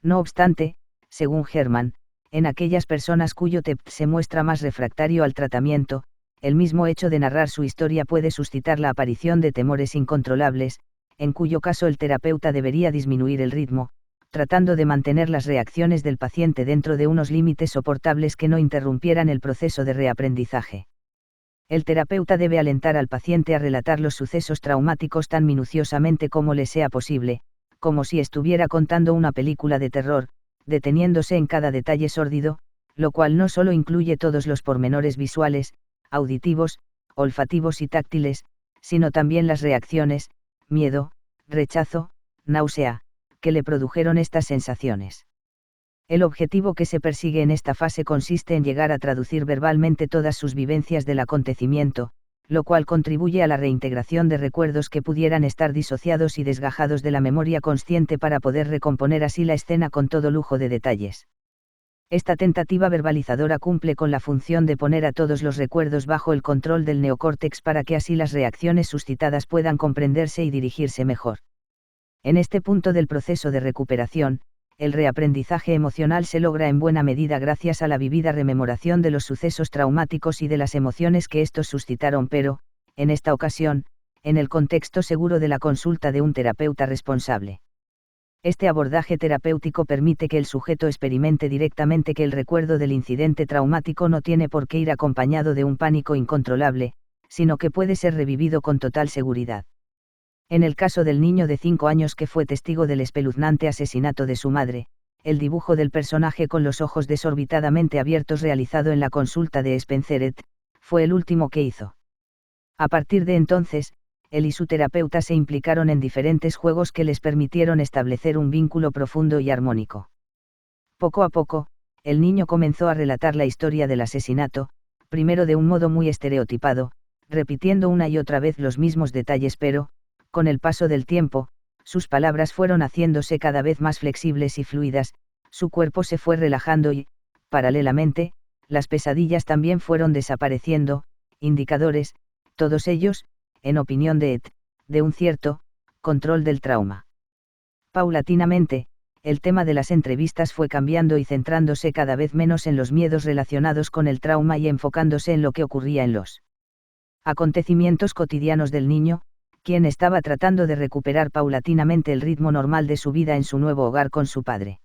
No obstante, según Herman, en aquellas personas cuyo TEPT se muestra más refractario al tratamiento, el mismo hecho de narrar su historia puede suscitar la aparición de temores incontrolables, en cuyo caso el terapeuta debería disminuir el ritmo, tratando de mantener las reacciones del paciente dentro de unos límites soportables que no interrumpieran el proceso de reaprendizaje. El terapeuta debe alentar al paciente a relatar los sucesos traumáticos tan minuciosamente como le sea posible, como si estuviera contando una película de terror, deteniéndose en cada detalle sórdido, lo cual no solo incluye todos los pormenores visuales, auditivos, olfativos y táctiles, sino también las reacciones, miedo, rechazo, náusea, que le produjeron estas sensaciones. El objetivo que se persigue en esta fase consiste en llegar a traducir verbalmente todas sus vivencias del acontecimiento, lo cual contribuye a la reintegración de recuerdos que pudieran estar disociados y desgajados de la memoria consciente para poder recomponer así la escena con todo lujo de detalles. Esta tentativa verbalizadora cumple con la función de poner a todos los recuerdos bajo el control del neocórtex para que así las reacciones suscitadas puedan comprenderse y dirigirse mejor. En este punto del proceso de recuperación, el reaprendizaje emocional se logra en buena medida gracias a la vivida rememoración de los sucesos traumáticos y de las emociones que estos suscitaron, pero, en esta ocasión, en el contexto seguro de la consulta de un terapeuta responsable. Este abordaje terapéutico permite que el sujeto experimente directamente que el recuerdo del incidente traumático no tiene por qué ir acompañado de un pánico incontrolable, sino que puede ser revivido con total seguridad. En el caso del niño de 5 años que fue testigo del espeluznante asesinato de su madre, el dibujo del personaje con los ojos desorbitadamente abiertos realizado en la consulta de Spencer et. Fue el último que hizo. A partir de entonces, él y su terapeuta se implicaron en diferentes juegos que les permitieron establecer un vínculo profundo y armónico. Poco a poco, el niño comenzó a relatar la historia del asesinato, primero de un modo muy estereotipado, repitiendo una y otra vez los mismos detalles, pero, con el paso del tiempo, sus palabras fueron haciéndose cada vez más flexibles y fluidas, su cuerpo se fue relajando y, paralelamente, las pesadillas también fueron desapareciendo, indicadores, todos ellos, en opinión de Ed, de un cierto control del trauma. Paulatinamente, el tema de las entrevistas fue cambiando y centrándose cada vez menos en los miedos relacionados con el trauma y enfocándose en lo que ocurría en los acontecimientos cotidianos del niño, quien estaba tratando de recuperar paulatinamente el ritmo normal de su vida en su nuevo hogar con su padre.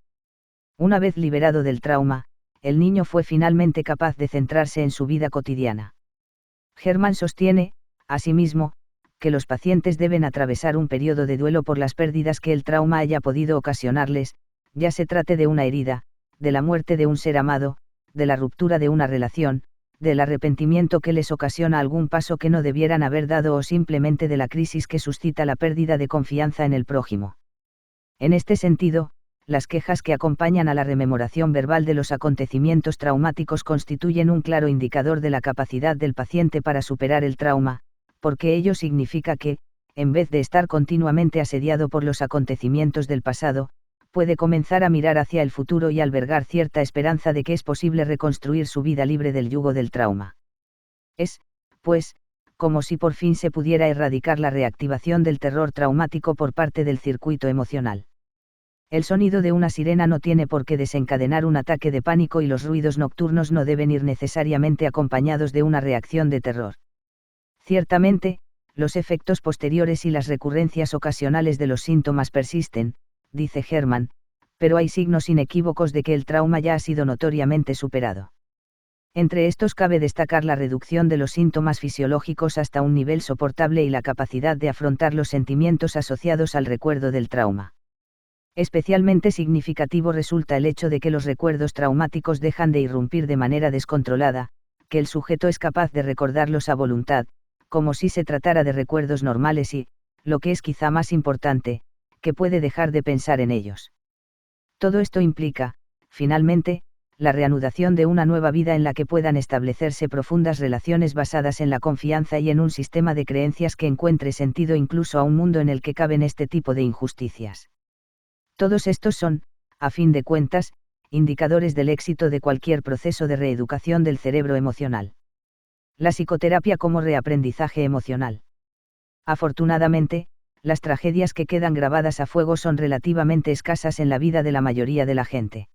Una vez liberado del trauma, el niño fue finalmente capaz de centrarse en su vida cotidiana. Herman sostiene, asimismo, que los pacientes deben atravesar un periodo de duelo por las pérdidas que el trauma haya podido ocasionarles, ya se trate de una herida, de la muerte de un ser amado, de la ruptura de una relación, del arrepentimiento que les ocasiona algún paso que no debieran haber dado o simplemente de la crisis que suscita la pérdida de confianza en el prójimo. En este sentido, las quejas que acompañan a la rememoración verbal de los acontecimientos traumáticos constituyen un claro indicador de la capacidad del paciente para superar el trauma, porque ello significa que, en vez de estar continuamente asediado por los acontecimientos del pasado, puede comenzar a mirar hacia el futuro y albergar cierta esperanza de que es posible reconstruir su vida libre del yugo del trauma. Es, pues, como si por fin se pudiera erradicar la reactivación del terror traumático por parte del circuito emocional. El sonido de una sirena no tiene por qué desencadenar un ataque de pánico y los ruidos nocturnos no deben ir necesariamente acompañados de una reacción de terror. Ciertamente, los efectos posteriores y las recurrencias ocasionales de los síntomas persisten, dice Herman, pero hay signos inequívocos de que el trauma ya ha sido notoriamente superado. Entre estos cabe destacar la reducción de los síntomas fisiológicos hasta un nivel soportable y la capacidad de afrontar los sentimientos asociados al recuerdo del trauma. Especialmente significativo resulta el hecho de que los recuerdos traumáticos dejan de irrumpir de manera descontrolada, que el sujeto es capaz de recordarlos a voluntad, como si se tratara de recuerdos normales y, lo que es quizá más importante, que puede dejar de pensar en ellos. Todo esto implica, finalmente, la reanudación de una nueva vida en la que puedan establecerse profundas relaciones basadas en la confianza y en un sistema de creencias que encuentre sentido incluso a un mundo en el que caben este tipo de injusticias. Todos estos son, a fin de cuentas, indicadores del éxito de cualquier proceso de reeducación del cerebro emocional. La psicoterapia como reaprendizaje emocional. Afortunadamente, las tragedias que quedan grabadas a fuego son relativamente escasas en la vida de la mayoría de la gente.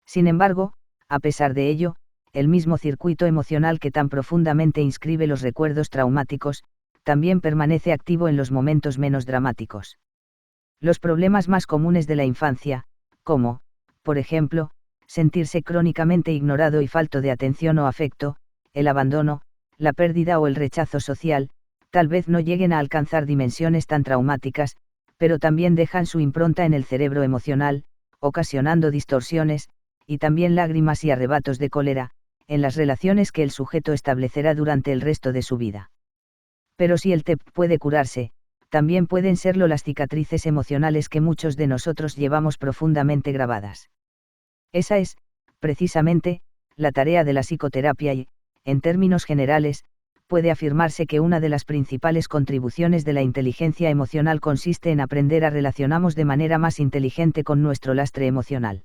Sin embargo, a pesar de ello, el mismo circuito emocional que tan profundamente inscribe los recuerdos traumáticos, también permanece activo en los momentos menos dramáticos. Los problemas más comunes de la infancia, como, por ejemplo, sentirse crónicamente ignorado y falto de atención o afecto, el abandono, la pérdida o el rechazo social, tal vez no lleguen a alcanzar dimensiones tan traumáticas, pero también dejan su impronta en el cerebro emocional, ocasionando distorsiones, y también lágrimas y arrebatos de cólera, en las relaciones que el sujeto establecerá durante el resto de su vida. Pero si el TEP puede curarse, también pueden serlo las cicatrices emocionales que muchos de nosotros llevamos profundamente grabadas. Esa es, precisamente, la tarea de la psicoterapia y, en términos generales, puede afirmarse que una de las principales contribuciones de la inteligencia emocional consiste en aprender a relacionarnos de manera más inteligente con nuestro lastre emocional.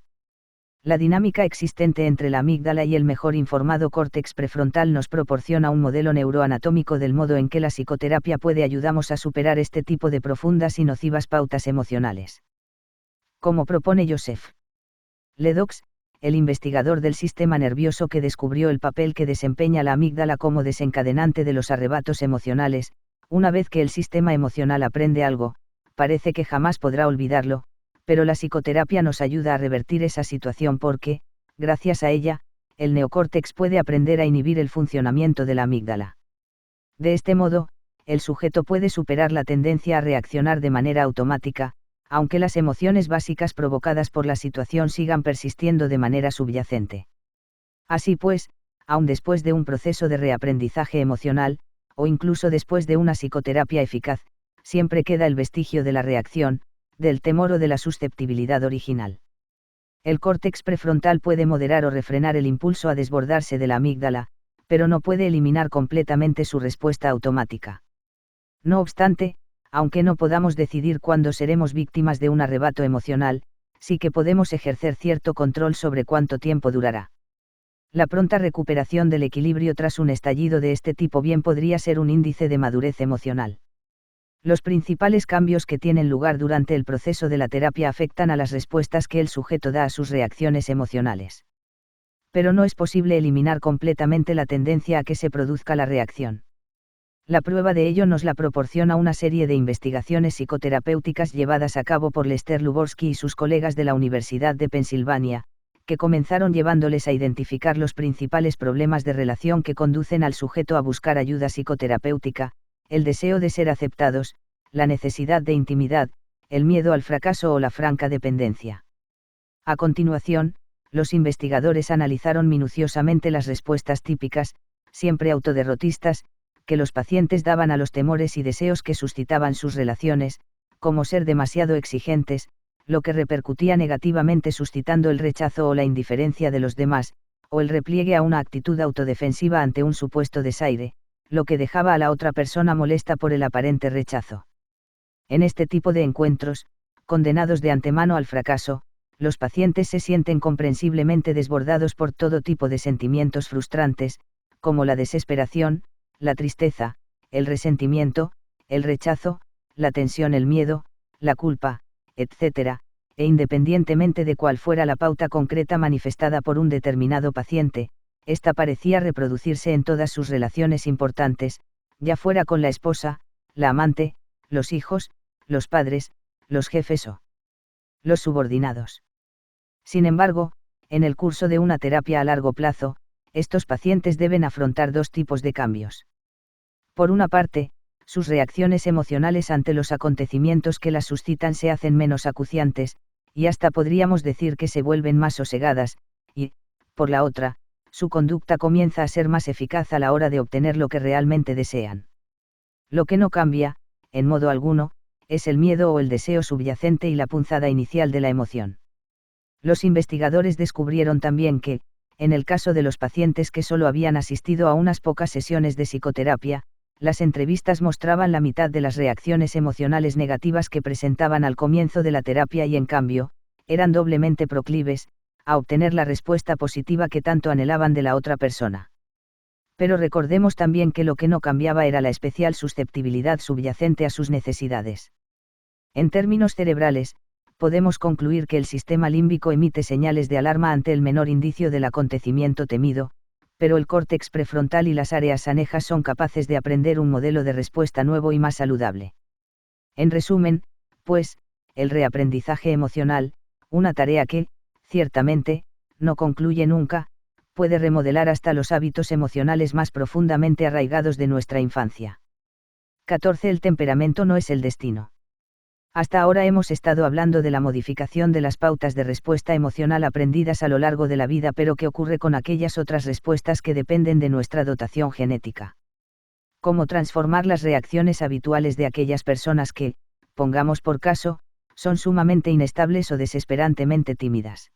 La dinámica existente entre la amígdala y el mejor informado córtex prefrontal nos proporciona un modelo neuroanatómico del modo en que la psicoterapia puede ayudarnos a superar este tipo de profundas y nocivas pautas emocionales. Como propone Joseph Ledoux, el investigador del sistema nervioso que descubrió el papel que desempeña la amígdala como desencadenante de los arrebatos emocionales, una vez que el sistema emocional aprende algo, parece que jamás podrá olvidarlo, pero la psicoterapia nos ayuda a revertir esa situación porque, gracias a ella, el neocórtex puede aprender a inhibir el funcionamiento de la amígdala. De este modo, el sujeto puede superar la tendencia a reaccionar de manera automática, aunque las emociones básicas provocadas por la situación sigan persistiendo de manera subyacente. Así pues, aun después de un proceso de reaprendizaje emocional, o incluso después de una psicoterapia eficaz, siempre queda el vestigio de la reacción, del temor o de la susceptibilidad original. El córtex prefrontal puede moderar o refrenar el impulso a desbordarse de la amígdala, pero no puede eliminar completamente su respuesta automática. No obstante, aunque no podamos decidir cuándo seremos víctimas de un arrebato emocional, sí que podemos ejercer cierto control sobre cuánto tiempo durará. La pronta recuperación del equilibrio tras un estallido de este tipo bien podría ser un índice de madurez emocional. Los principales cambios que tienen lugar durante el proceso de la terapia afectan a las respuestas que el sujeto da a sus reacciones emocionales. Pero no es posible eliminar completamente la tendencia a que se produzca la reacción. La prueba de ello nos la proporciona una serie de investigaciones psicoterapéuticas llevadas a cabo por Lester Luborsky y sus colegas de la Universidad de Pensilvania, que comenzaron llevándoles a identificar los principales problemas de relación que conducen al sujeto a buscar ayuda psicoterapéutica: el deseo de ser aceptados, la necesidad de intimidad, el miedo al fracaso o la franca dependencia. A continuación, los investigadores analizaron minuciosamente las respuestas típicas, siempre autoderrotistas, que los pacientes daban a los temores y deseos que suscitaban sus relaciones, como ser demasiado exigentes, lo que repercutía negativamente suscitando el rechazo o la indiferencia de los demás, o el repliegue a una actitud autodefensiva ante un supuesto desaire, lo que dejaba a la otra persona molesta por el aparente rechazo. En este tipo de encuentros, condenados de antemano al fracaso, los pacientes se sienten comprensiblemente desbordados por todo tipo de sentimientos frustrantes, como la desesperación, la tristeza, el resentimiento, el rechazo, la tensión, el miedo, la culpa, etc., e independientemente de cuál fuera la pauta concreta manifestada por un determinado paciente, esta parecía reproducirse en todas sus relaciones importantes, ya fuera con la esposa, la amante, los hijos, los padres, los jefes o los subordinados. Sin embargo, en el curso de una terapia a largo plazo, estos pacientes deben afrontar dos tipos de cambios. Por una parte, sus reacciones emocionales ante los acontecimientos que las suscitan se hacen menos acuciantes, y hasta podríamos decir que se vuelven más sosegadas, y, por la otra, su conducta comienza a ser más eficaz a la hora de obtener lo que realmente desean. Lo que no cambia, en modo alguno, es el miedo o el deseo subyacente y la punzada inicial de la emoción. Los investigadores descubrieron también que, en el caso de los pacientes que solo habían asistido a unas pocas sesiones de psicoterapia, las entrevistas mostraban la mitad de las reacciones emocionales negativas que presentaban al comienzo de la terapia y en cambio, eran doblemente proclives a obtener la respuesta positiva que tanto anhelaban de la otra persona. Pero recordemos también que lo que no cambiaba era la especial susceptibilidad subyacente a sus necesidades. En términos cerebrales, podemos concluir que el sistema límbico emite señales de alarma ante el menor indicio del acontecimiento temido, pero el córtex prefrontal y las áreas anejas son capaces de aprender un modelo de respuesta nuevo y más saludable. En resumen, pues, el reaprendizaje emocional, una tarea que, ciertamente, no concluye nunca, puede remodelar hasta los hábitos emocionales más profundamente arraigados de nuestra infancia. 14. El temperamento no es el destino. Hasta ahora hemos estado hablando de la modificación de las pautas de respuesta emocional aprendidas a lo largo de la vida, pero ¿qué ocurre con aquellas otras respuestas que dependen de nuestra dotación genética? ¿Cómo transformar las reacciones habituales de aquellas personas que, pongamos por caso, son sumamente inestables o desesperantemente tímidas?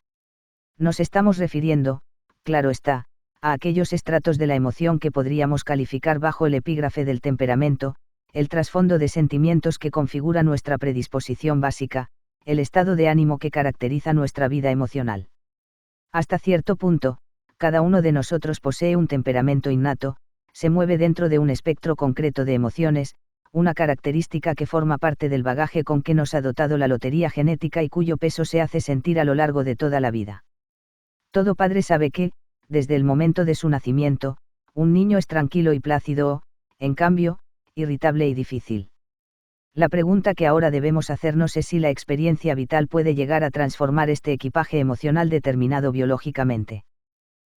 Nos estamos refiriendo, claro está, a aquellos estratos de la emoción que podríamos calificar bajo el epígrafe del temperamento, el trasfondo de sentimientos que configura nuestra predisposición básica, el estado de ánimo que caracteriza nuestra vida emocional. Hasta cierto punto, cada uno de nosotros posee un temperamento innato, se mueve dentro de un espectro concreto de emociones, una característica que forma parte del bagaje con que nos ha dotado la lotería genética y cuyo peso se hace sentir a lo largo de toda la vida. Todo padre sabe que, desde el momento de su nacimiento, un niño es tranquilo y plácido o, en cambio, irritable y difícil. La pregunta que ahora debemos hacernos es si la experiencia vital puede llegar a transformar este equipaje emocional determinado biológicamente.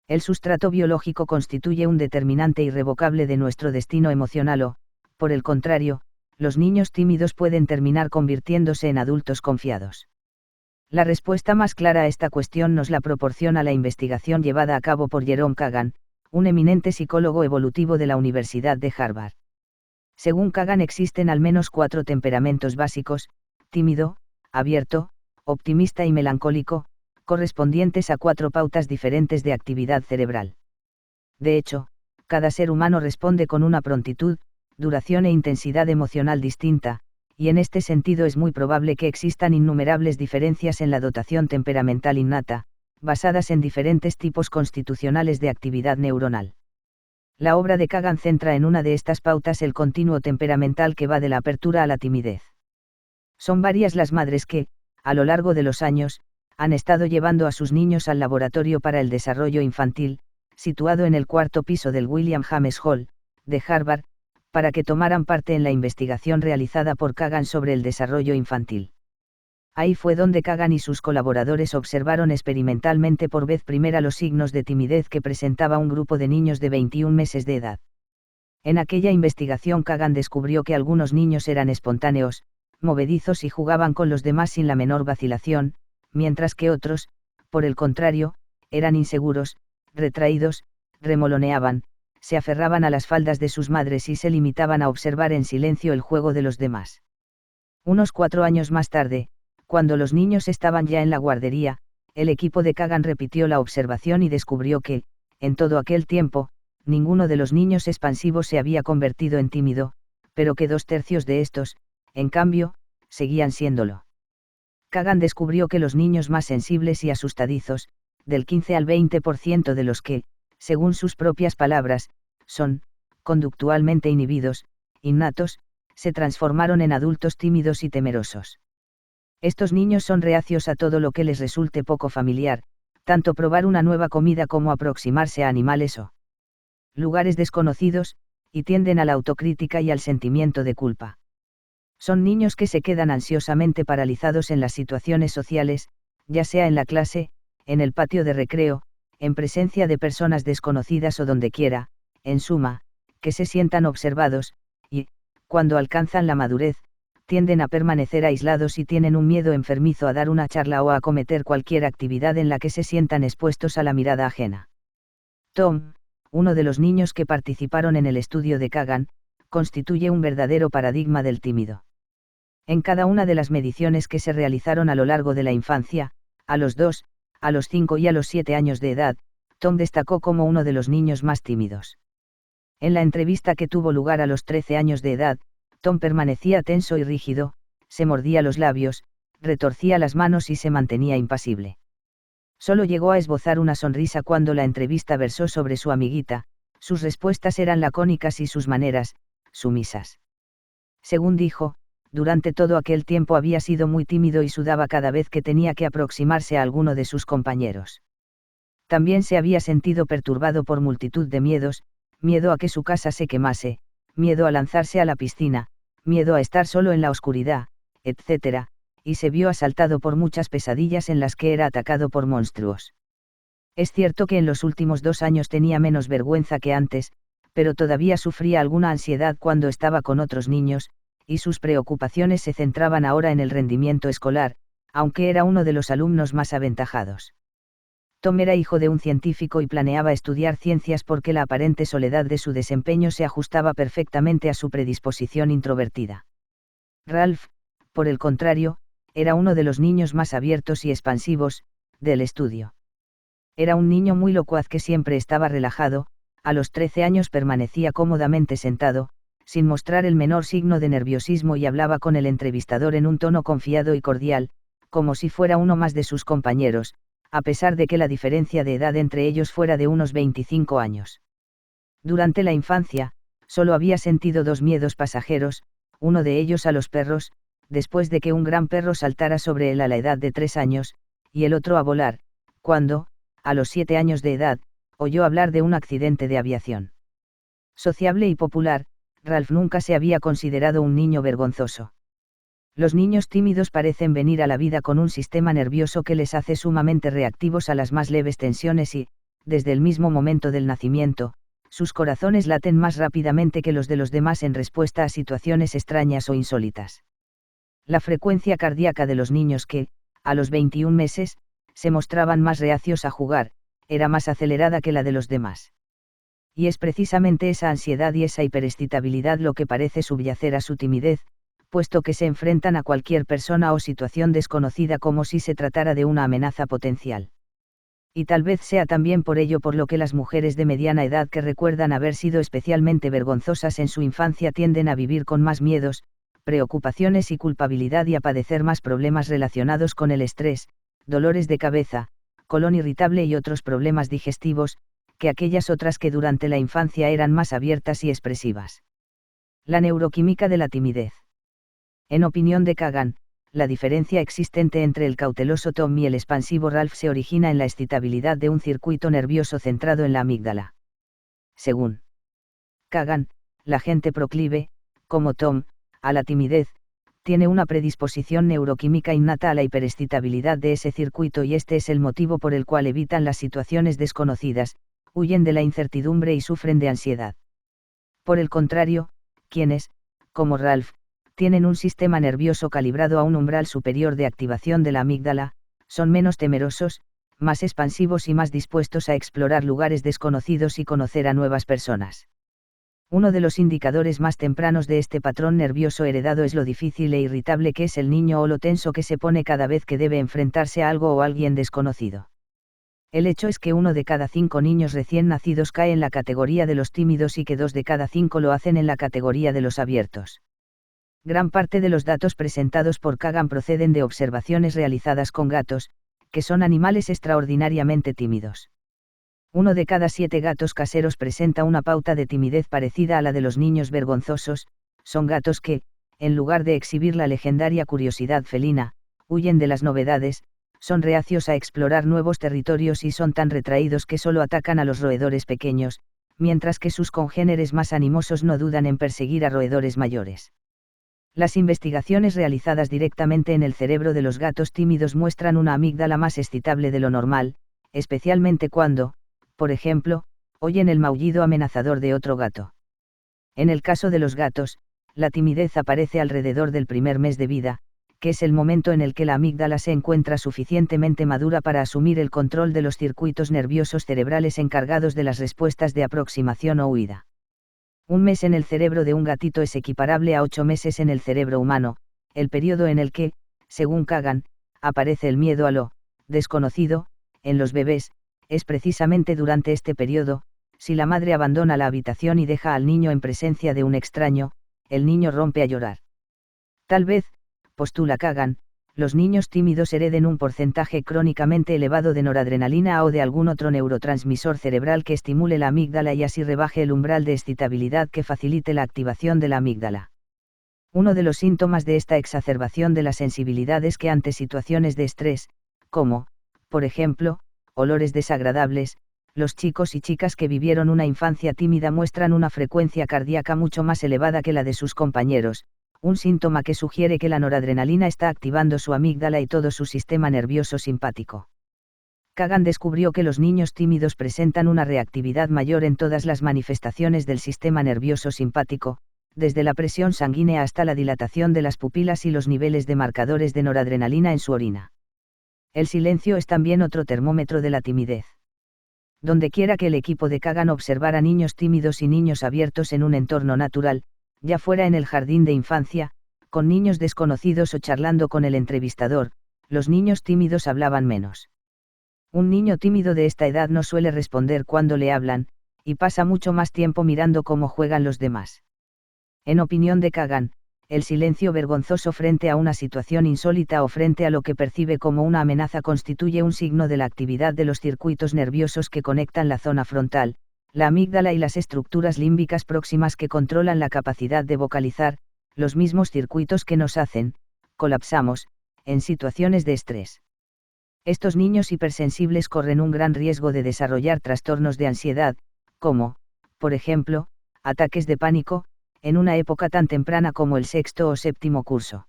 El sustrato biológico constituye un determinante irrevocable de nuestro destino emocional o, por el contrario, los niños tímidos pueden terminar convirtiéndose en adultos confiados. La respuesta más clara a esta cuestión nos la proporciona la investigación llevada a cabo por Jerome Kagan, un eminente psicólogo evolutivo de la Universidad de Harvard. Según Kagan, existen al menos 4 temperamentos básicos: tímido, abierto, optimista y melancólico, correspondientes a 4 pautas diferentes de actividad cerebral. De hecho, cada ser humano responde con una prontitud, duración e intensidad emocional distinta, y en este sentido es muy probable que existan innumerables diferencias en la dotación temperamental innata, basadas en diferentes tipos constitucionales de actividad neuronal. La obra de Kagan centra en una de estas pautas el continuo temperamental que va de la apertura a la timidez. Son varias las madres que, a lo largo de los años, han estado llevando a sus niños al laboratorio para el desarrollo infantil, situado en el 4º piso del William James Hall, de Harvard, para que tomaran parte en la investigación realizada por Kagan sobre el desarrollo infantil. Ahí fue donde Kagan y sus colaboradores observaron experimentalmente por vez primera los signos de timidez que presentaba un grupo de niños de 21 meses de edad. En aquella investigación Kagan descubrió que algunos niños eran espontáneos, movedizos y jugaban con los demás sin la menor vacilación, mientras que otros, por el contrario, eran inseguros, retraídos, remoloneaban, se aferraban a las faldas de sus madres y se limitaban a observar en silencio el juego de los demás. Unos 4 años más tarde, cuando los niños estaban ya en la guardería, el equipo de Kagan repitió la observación y descubrió que, en todo aquel tiempo, ninguno de los niños expansivos se había convertido en tímido, pero que 2/3 de estos, en cambio, seguían siéndolo. Kagan descubrió que los niños más sensibles y asustadizos, del 15 al 20% de los que, según sus propias palabras, son, conductualmente inhibidos, innatos, se transformaron en adultos tímidos y temerosos. Estos niños son reacios a todo lo que les resulte poco familiar, tanto probar una nueva comida como aproximarse a animales o lugares desconocidos, y tienden a la autocrítica y al sentimiento de culpa. Son niños que se quedan ansiosamente paralizados en las situaciones sociales, ya sea en la clase, en el patio de recreo, en presencia de personas desconocidas o donde quiera, en suma, que se sientan observados, y, cuando alcanzan la madurez, tienden a permanecer aislados y tienen un miedo enfermizo a dar una charla o a acometer cualquier actividad en la que se sientan expuestos a la mirada ajena. Tom, uno de los niños que participaron en el estudio de Kagan, constituye un verdadero paradigma del tímido. En cada una de las mediciones que se realizaron a lo largo de la infancia, a los 2, a los 5 y a los 7 años de edad, Tom destacó como uno de los niños más tímidos. En la entrevista que tuvo lugar a los 13 años de edad, Tom permanecía tenso y rígido, se mordía los labios, retorcía las manos y se mantenía impasible. Solo llegó a esbozar una sonrisa cuando la entrevista versó sobre su amiguita, sus respuestas eran lacónicas y sus maneras, sumisas. Según dijo, durante todo aquel tiempo había sido muy tímido y sudaba cada vez que tenía que aproximarse a alguno de sus compañeros. También se había sentido perturbado por multitud de miedos, miedo a que su casa se quemase, miedo a lanzarse a la piscina, miedo a estar solo en la oscuridad, etc., y se vio asaltado por muchas pesadillas en las que era atacado por monstruos. Es cierto que en los últimos 2 años tenía menos vergüenza que antes, pero todavía sufría alguna ansiedad cuando estaba con otros niños, y sus preocupaciones se centraban ahora en el rendimiento escolar, aunque era uno de los alumnos más aventajados. Tom era hijo de un científico y planeaba estudiar ciencias porque la aparente soledad de su desempeño se ajustaba perfectamente a su predisposición introvertida. Ralph, por el contrario, era uno de los niños más abiertos y expansivos del estudio. Era un niño muy locuaz que siempre estaba relajado, a los 13 años permanecía cómodamente sentado, sin mostrar el menor signo de nerviosismo y hablaba con el entrevistador en un tono confiado y cordial, como si fuera uno más de sus compañeros, a pesar de que la diferencia de edad entre ellos fuera de unos 25 años. Durante la infancia, solo había sentido 2 miedos pasajeros, uno de ellos a los perros, después de que un gran perro saltara sobre él a la edad de 3 años, y el otro a volar, cuando, a los 7 años de edad, oyó hablar de un accidente de aviación. Sociable y popular, Ralph nunca se había considerado un niño vergonzoso. Los niños tímidos parecen venir a la vida con un sistema nervioso que les hace sumamente reactivos a las más leves tensiones y, desde el mismo momento del nacimiento, sus corazones laten más rápidamente que los de los demás en respuesta a situaciones extrañas o insólitas. La frecuencia cardíaca de los niños que, a los 21 meses, se mostraban más reacios a jugar, era más acelerada que la de los demás. Y es precisamente esa ansiedad y esa hiperexcitabilidad lo que parece subyacer a su timidez, puesto que se enfrentan a cualquier persona o situación desconocida como si se tratara de una amenaza potencial. Y tal vez sea también por ello por lo que las mujeres de mediana edad que recuerdan haber sido especialmente vergonzosas en su infancia tienden a vivir con más miedos, preocupaciones y culpabilidad y a padecer más problemas relacionados con el estrés, dolores de cabeza, colon irritable y otros problemas digestivos, que aquellas otras que durante la infancia eran más abiertas y expresivas. La neuroquímica de la timidez. En opinión de Kagan, la diferencia existente entre el cauteloso Tom y el expansivo Ralph se origina en la excitabilidad de un circuito nervioso centrado en la amígdala. Según Kagan, la gente proclive, como Tom, a la timidez, tiene una predisposición neuroquímica innata a la hiperexcitabilidad de ese circuito y este es el motivo por el cual evitan las situaciones desconocidas, huyen de la incertidumbre y sufren de ansiedad. Por el contrario, quienes, como Ralph, tienen un sistema nervioso calibrado a un umbral superior de activación de la amígdala, son menos temerosos, más expansivos y más dispuestos a explorar lugares desconocidos y conocer a nuevas personas. Uno de los indicadores más tempranos de este patrón nervioso heredado es lo difícil e irritable que es el niño o lo tenso que se pone cada vez que debe enfrentarse a algo o alguien desconocido. El hecho es que 1 de cada 5 niños recién nacidos cae en la categoría de los tímidos y que 2 de cada 5 lo hacen en la categoría de los abiertos. Gran parte de los datos presentados por Kagan proceden de observaciones realizadas con gatos, que son animales extraordinariamente tímidos. 1 de cada 7 gatos caseros presenta una pauta de timidez parecida a la de los niños vergonzosos, son gatos que, en lugar de exhibir la legendaria curiosidad felina, huyen de las novedades, son reacios a explorar nuevos territorios y son tan retraídos que solo atacan a los roedores pequeños, mientras que sus congéneres más animosos no dudan en perseguir a roedores mayores. Las investigaciones realizadas directamente en el cerebro de los gatos tímidos muestran una amígdala más excitable de lo normal, especialmente cuando, por ejemplo, oyen el maullido amenazador de otro gato. En el caso de los gatos, la timidez aparece alrededor del primer mes de vida, que es el momento en el que la amígdala se encuentra suficientemente madura para asumir el control de los circuitos nerviosos cerebrales encargados de las respuestas de aproximación o huida. 1 mes en el cerebro de un gatito es equiparable a 8 meses en el cerebro humano, el periodo en el que, según Kagan, aparece el miedo a lo desconocido, en los bebés, es precisamente durante este periodo, si la madre abandona la habitación y deja al niño en presencia de un extraño, el niño rompe a llorar. Tal vez, postula Kagan, los niños tímidos hereden un porcentaje crónicamente elevado de noradrenalina o de algún otro neurotransmisor cerebral que estimule la amígdala y así rebaje el umbral de excitabilidad que facilite la activación de la amígdala. Uno de los síntomas de esta exacerbación de la sensibilidad es que ante situaciones de estrés, como, por ejemplo, olores desagradables. Los chicos y chicas que vivieron una infancia tímida muestran una frecuencia cardíaca mucho más elevada que la de sus compañeros, un síntoma que sugiere que la noradrenalina está activando su amígdala y todo su sistema nervioso simpático. Kagan descubrió que los niños tímidos presentan una reactividad mayor en todas las manifestaciones del sistema nervioso simpático, desde la presión sanguínea hasta la dilatación de las pupilas y los niveles de marcadores de noradrenalina en su orina. El silencio es también otro termómetro de la timidez. Dondequiera que el equipo de Kagan observara niños tímidos y niños abiertos en un entorno natural, ya fuera en el jardín de infancia, con niños desconocidos o charlando con el entrevistador, los niños tímidos hablaban menos. Un niño tímido de esta edad no suele responder cuando le hablan, y pasa mucho más tiempo mirando cómo juegan los demás. En opinión de Kagan, el silencio vergonzoso frente a una situación insólita o frente a lo que percibe como una amenaza constituye un signo de la actividad de los circuitos nerviosos que conectan la zona frontal, la amígdala y las estructuras límbicas próximas que controlan la capacidad de vocalizar, los mismos circuitos que nos hacen, colapsamos, en situaciones de estrés. Estos niños hipersensibles corren un gran riesgo de desarrollar trastornos de ansiedad, como, por ejemplo, ataques de pánico, en una época tan temprana como el sexto o séptimo curso.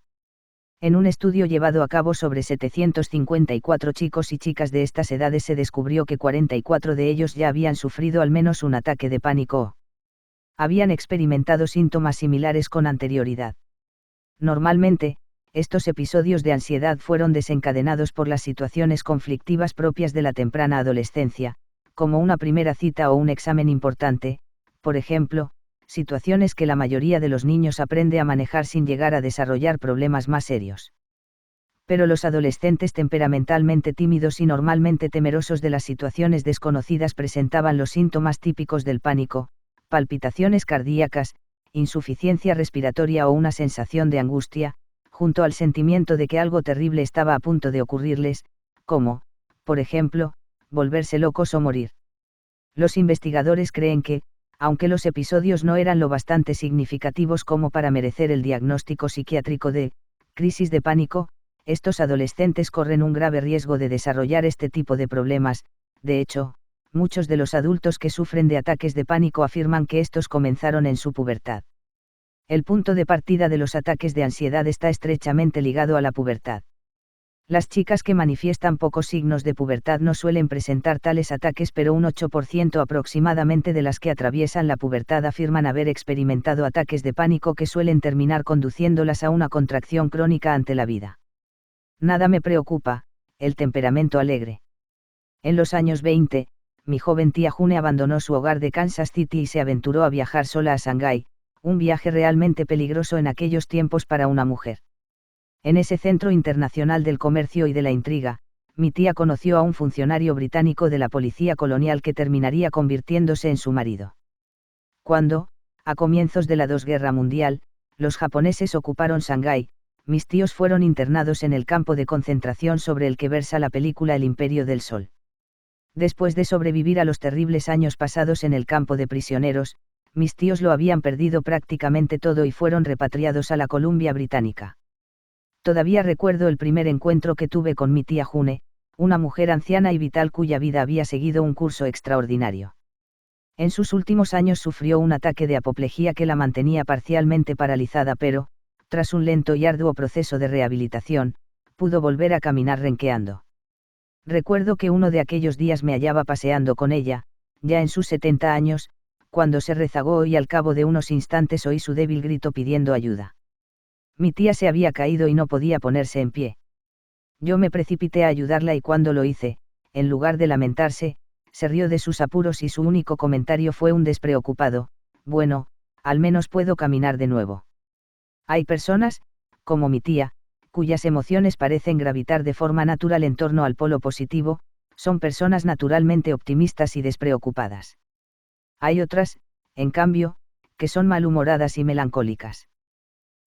En un estudio llevado a cabo sobre 754 chicos y chicas de estas edades se descubrió que 44 de ellos ya habían sufrido al menos un ataque de pánico o habían experimentado síntomas similares con anterioridad. Normalmente, estos episodios de ansiedad fueron desencadenados por las situaciones conflictivas propias de la temprana adolescencia, como una primera cita o un examen importante, por ejemplo, situaciones que la mayoría de los niños aprende a manejar sin llegar a desarrollar problemas más serios. Pero los adolescentes temperamentalmente tímidos y normalmente temerosos de las situaciones desconocidas presentaban los síntomas típicos del pánico, palpitaciones cardíacas, insuficiencia respiratoria o una sensación de angustia, junto al sentimiento de que algo terrible estaba a punto de ocurrirles, como, por ejemplo, volverse locos o morir. Los investigadores creen que, aunque los episodios no eran lo bastante significativos como para merecer el diagnóstico psiquiátrico de crisis de pánico, estos adolescentes corren un grave riesgo de desarrollar este tipo de problemas. De hecho, muchos de los adultos que sufren de ataques de pánico afirman que estos comenzaron en su pubertad. El punto de partida de los ataques de ansiedad está estrechamente ligado a la pubertad. Las chicas que manifiestan pocos signos de pubertad no suelen presentar tales ataques, pero un 8% aproximadamente de las que atraviesan la pubertad afirman haber experimentado ataques de pánico que suelen terminar conduciéndolas a una contracción crónica ante la vida. Nada me preocupa, el temperamento alegre. En los años 20, mi joven tía June abandonó su hogar de Kansas City y se aventuró a viajar sola a Shanghái, un viaje realmente peligroso en aquellos tiempos para una mujer. En ese centro internacional del comercio y de la intriga, mi tía conoció a un funcionario británico de la policía colonial que terminaría convirtiéndose en su marido. Cuando, a comienzos de la II Guerra Mundial, los japoneses ocuparon Shanghái, mis tíos fueron internados en el campo de concentración sobre el que versa la película El Imperio del Sol. Después de sobrevivir a los terribles años pasados en el campo de prisioneros, mis tíos lo habían perdido prácticamente todo y fueron repatriados a la Columbia Británica. Todavía recuerdo el primer encuentro que tuve con mi tía June, una mujer anciana y vital cuya vida había seguido un curso extraordinario. En sus últimos años sufrió un ataque de apoplejía que la mantenía parcialmente paralizada, pero, tras un lento y arduo proceso de rehabilitación, pudo volver a caminar renqueando. Recuerdo que uno de aquellos días me hallaba paseando con ella, ya en sus 70 años, cuando se rezagó y al cabo de unos instantes oí su débil grito pidiendo ayuda. Mi tía se había caído y no podía ponerse en pie. Yo me precipité a ayudarla y cuando lo hice, en lugar de lamentarse, se rió de sus apuros y su único comentario fue un despreocupado: bueno, al menos puedo caminar de nuevo. Hay personas, como mi tía, cuyas emociones parecen gravitar de forma natural en torno al polo positivo, son personas naturalmente optimistas y despreocupadas. Hay otras, en cambio, que son malhumoradas y melancólicas.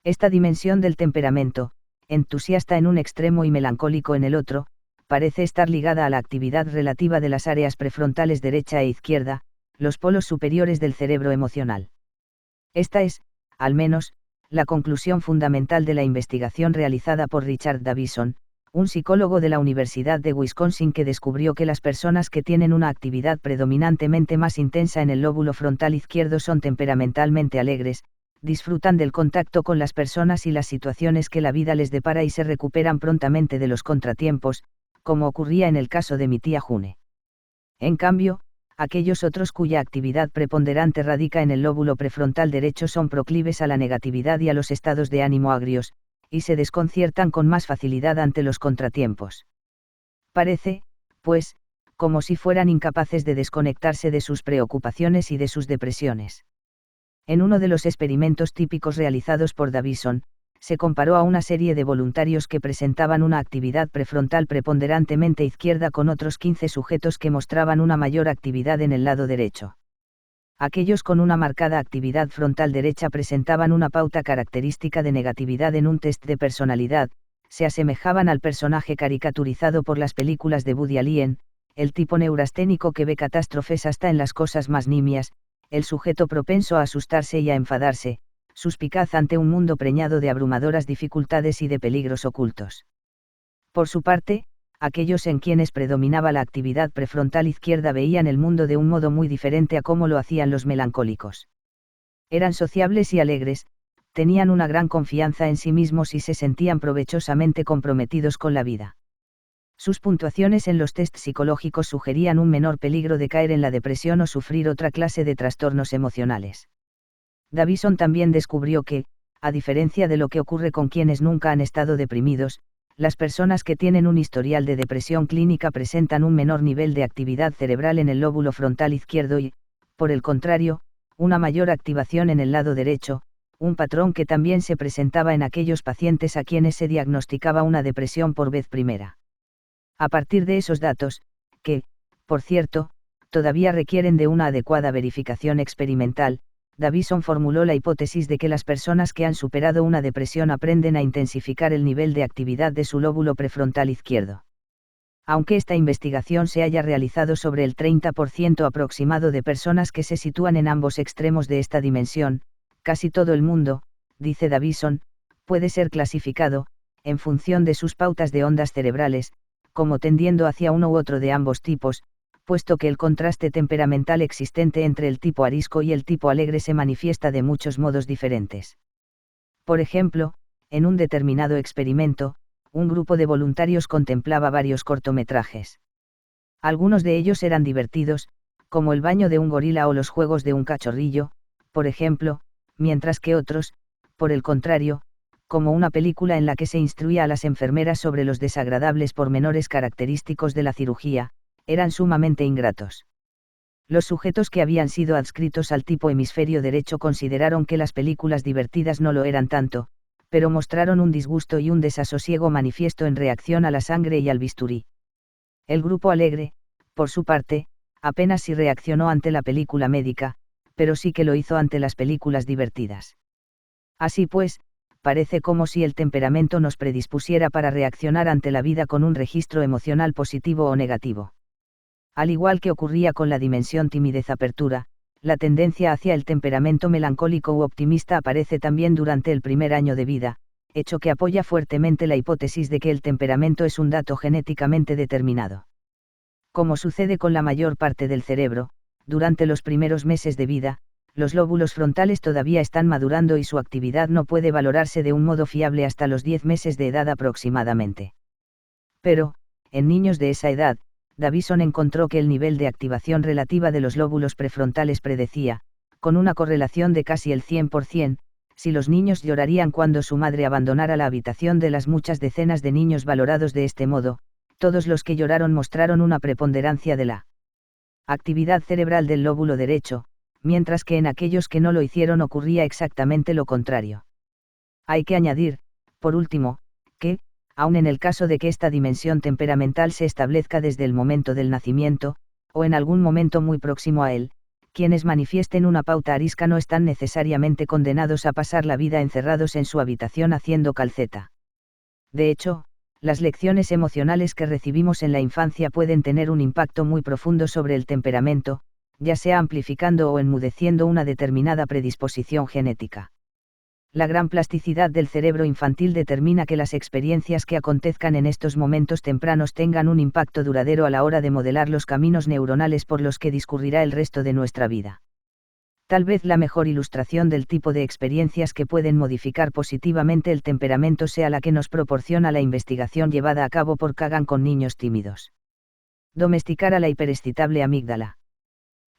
Esta dimensión del temperamento, entusiasta en un extremo y melancólico en el otro, parece estar ligada a la actividad relativa de las áreas prefrontales derecha e izquierda, los polos superiores del cerebro emocional. Esta es, al menos, la conclusión fundamental de la investigación realizada por Richard Davison, un psicólogo de la Universidad de Wisconsin que descubrió que las personas que tienen una actividad predominantemente más intensa en el lóbulo frontal izquierdo son temperamentalmente alegres, disfrutan del contacto con las personas y las situaciones que la vida les depara y se recuperan prontamente de los contratiempos, como ocurría en el caso de mi tía June. En cambio, aquellos otros cuya actividad preponderante radica en el lóbulo prefrontal derecho son proclives a la negatividad y a los estados de ánimo agrios, y se desconciertan con más facilidad ante los contratiempos. Parece, pues, como si fueran incapaces de desconectarse de sus preocupaciones y de sus depresiones. En uno de los experimentos típicos realizados por Davison, se comparó a una serie de voluntarios que presentaban una actividad prefrontal preponderantemente izquierda con otros 15 sujetos que mostraban una mayor actividad en el lado derecho. Aquellos con una marcada actividad frontal derecha presentaban una pauta característica de negatividad en un test de personalidad, se asemejaban al personaje caricaturizado por las películas de Woody Allen, el tipo neurasténico que ve catástrofes hasta en las cosas más nimias, el sujeto propenso a asustarse y a enfadarse, suspicaz ante un mundo preñado de abrumadoras dificultades y de peligros ocultos. Por su parte, aquellos en quienes predominaba la actividad prefrontal izquierda veían el mundo de un modo muy diferente a cómo lo hacían los melancólicos. Eran sociables y alegres, tenían una gran confianza en sí mismos y se sentían provechosamente comprometidos con la vida. Sus puntuaciones en los tests psicológicos sugerían un menor peligro de caer en la depresión o sufrir otra clase de trastornos emocionales. Davison también descubrió que, a diferencia de lo que ocurre con quienes nunca han estado deprimidos, las personas que tienen un historial de depresión clínica presentan un menor nivel de actividad cerebral en el lóbulo frontal izquierdo y, por el contrario, una mayor activación en el lado derecho, un patrón que también se presentaba en aquellos pacientes a quienes se diagnosticaba una depresión por vez primera. A partir de esos datos, que, por cierto, todavía requieren de una adecuada verificación experimental, Davison formuló la hipótesis de que las personas que han superado una depresión aprenden a intensificar el nivel de actividad de su lóbulo prefrontal izquierdo. Aunque esta investigación se haya realizado sobre el 30% aproximado de personas que se sitúan en ambos extremos de esta dimensión, casi todo el mundo, dice Davison, puede ser clasificado, en función de sus pautas de ondas cerebrales, como tendiendo hacia uno u otro de ambos tipos, puesto que el contraste temperamental existente entre el tipo arisco y el tipo alegre se manifiesta de muchos modos diferentes. Por ejemplo, en un determinado experimento, un grupo de voluntarios contemplaba varios cortometrajes. Algunos de ellos eran divertidos, como el baño de un gorila o los juegos de un cachorrillo, por ejemplo, mientras que otros, por el contrario, como una película en la que se instruía a las enfermeras sobre los desagradables pormenores característicos de la cirugía, eran sumamente ingratos. Los sujetos que habían sido adscritos al tipo hemisferio derecho consideraron que las películas divertidas no lo eran tanto, pero mostraron un disgusto y un desasosiego manifiesto en reacción a la sangre y al bisturí. El grupo alegre, por su parte, apenas si reaccionó ante la película médica, pero sí que lo hizo ante las películas divertidas. Así pues, parece como si el temperamento nos predispusiera para reaccionar ante la vida con un registro emocional positivo o negativo. Al igual que ocurría con la dimensión timidez-apertura, la tendencia hacia el temperamento melancólico u optimista aparece también durante el primer año de vida, hecho que apoya fuertemente la hipótesis de que el temperamento es un dato genéticamente determinado. Como sucede con la mayor parte del cerebro, durante los primeros meses de vida, los lóbulos frontales todavía están madurando y su actividad no puede valorarse de un modo fiable hasta los 10 meses de edad aproximadamente. Pero, en niños de esa edad, Davison encontró que el nivel de activación relativa de los lóbulos prefrontales predecía, con una correlación de casi el 100%, si los niños llorarían cuando su madre abandonara la habitación. De las muchas decenas de niños valorados de este modo, todos los que lloraron mostraron una preponderancia de la actividad cerebral del lóbulo derecho, mientras que en aquellos que no lo hicieron ocurría exactamente lo contrario. Hay que añadir, por último, que, aun en el caso de que esta dimensión temperamental se establezca desde el momento del nacimiento, o en algún momento muy próximo a él, quienes manifiesten una pauta arisca no están necesariamente condenados a pasar la vida encerrados en su habitación haciendo calceta. De hecho, las lecciones emocionales que recibimos en la infancia pueden tener un impacto muy profundo sobre el temperamento, ya sea amplificando o enmudeciendo una determinada predisposición genética. La gran plasticidad del cerebro infantil determina que las experiencias que acontezcan en estos momentos tempranos tengan un impacto duradero a la hora de modelar los caminos neuronales por los que discurrirá el resto de nuestra vida. Tal vez la mejor ilustración del tipo de experiencias que pueden modificar positivamente el temperamento sea la que nos proporciona la investigación llevada a cabo por Kagan con niños tímidos. Domesticar a la hiperexcitable amígdala.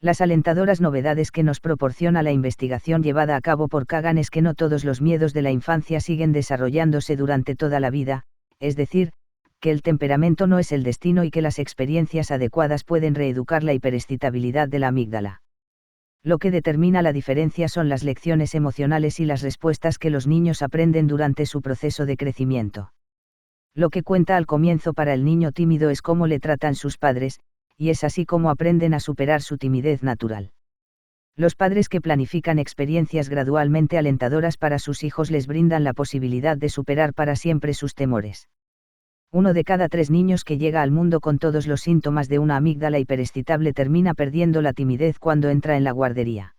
Las alentadoras novedades que nos proporciona la investigación llevada a cabo por Kagan es que no todos los miedos de la infancia siguen desarrollándose durante toda la vida, es decir, que el temperamento no es el destino y que las experiencias adecuadas pueden reeducar la hiperexcitabilidad de la amígdala. Lo que determina la diferencia son las lecciones emocionales y las respuestas que los niños aprenden durante su proceso de crecimiento. Lo que cuenta al comienzo para el niño tímido es cómo le tratan sus padres, y es así como aprenden a superar su timidez natural. Los padres que planifican experiencias gradualmente alentadoras para sus hijos les brindan la posibilidad de superar para siempre sus temores. 1 de cada 3 niños que llega al mundo con todos los síntomas de una amígdala hiperexcitable termina perdiendo la timidez cuando entra en la guardería.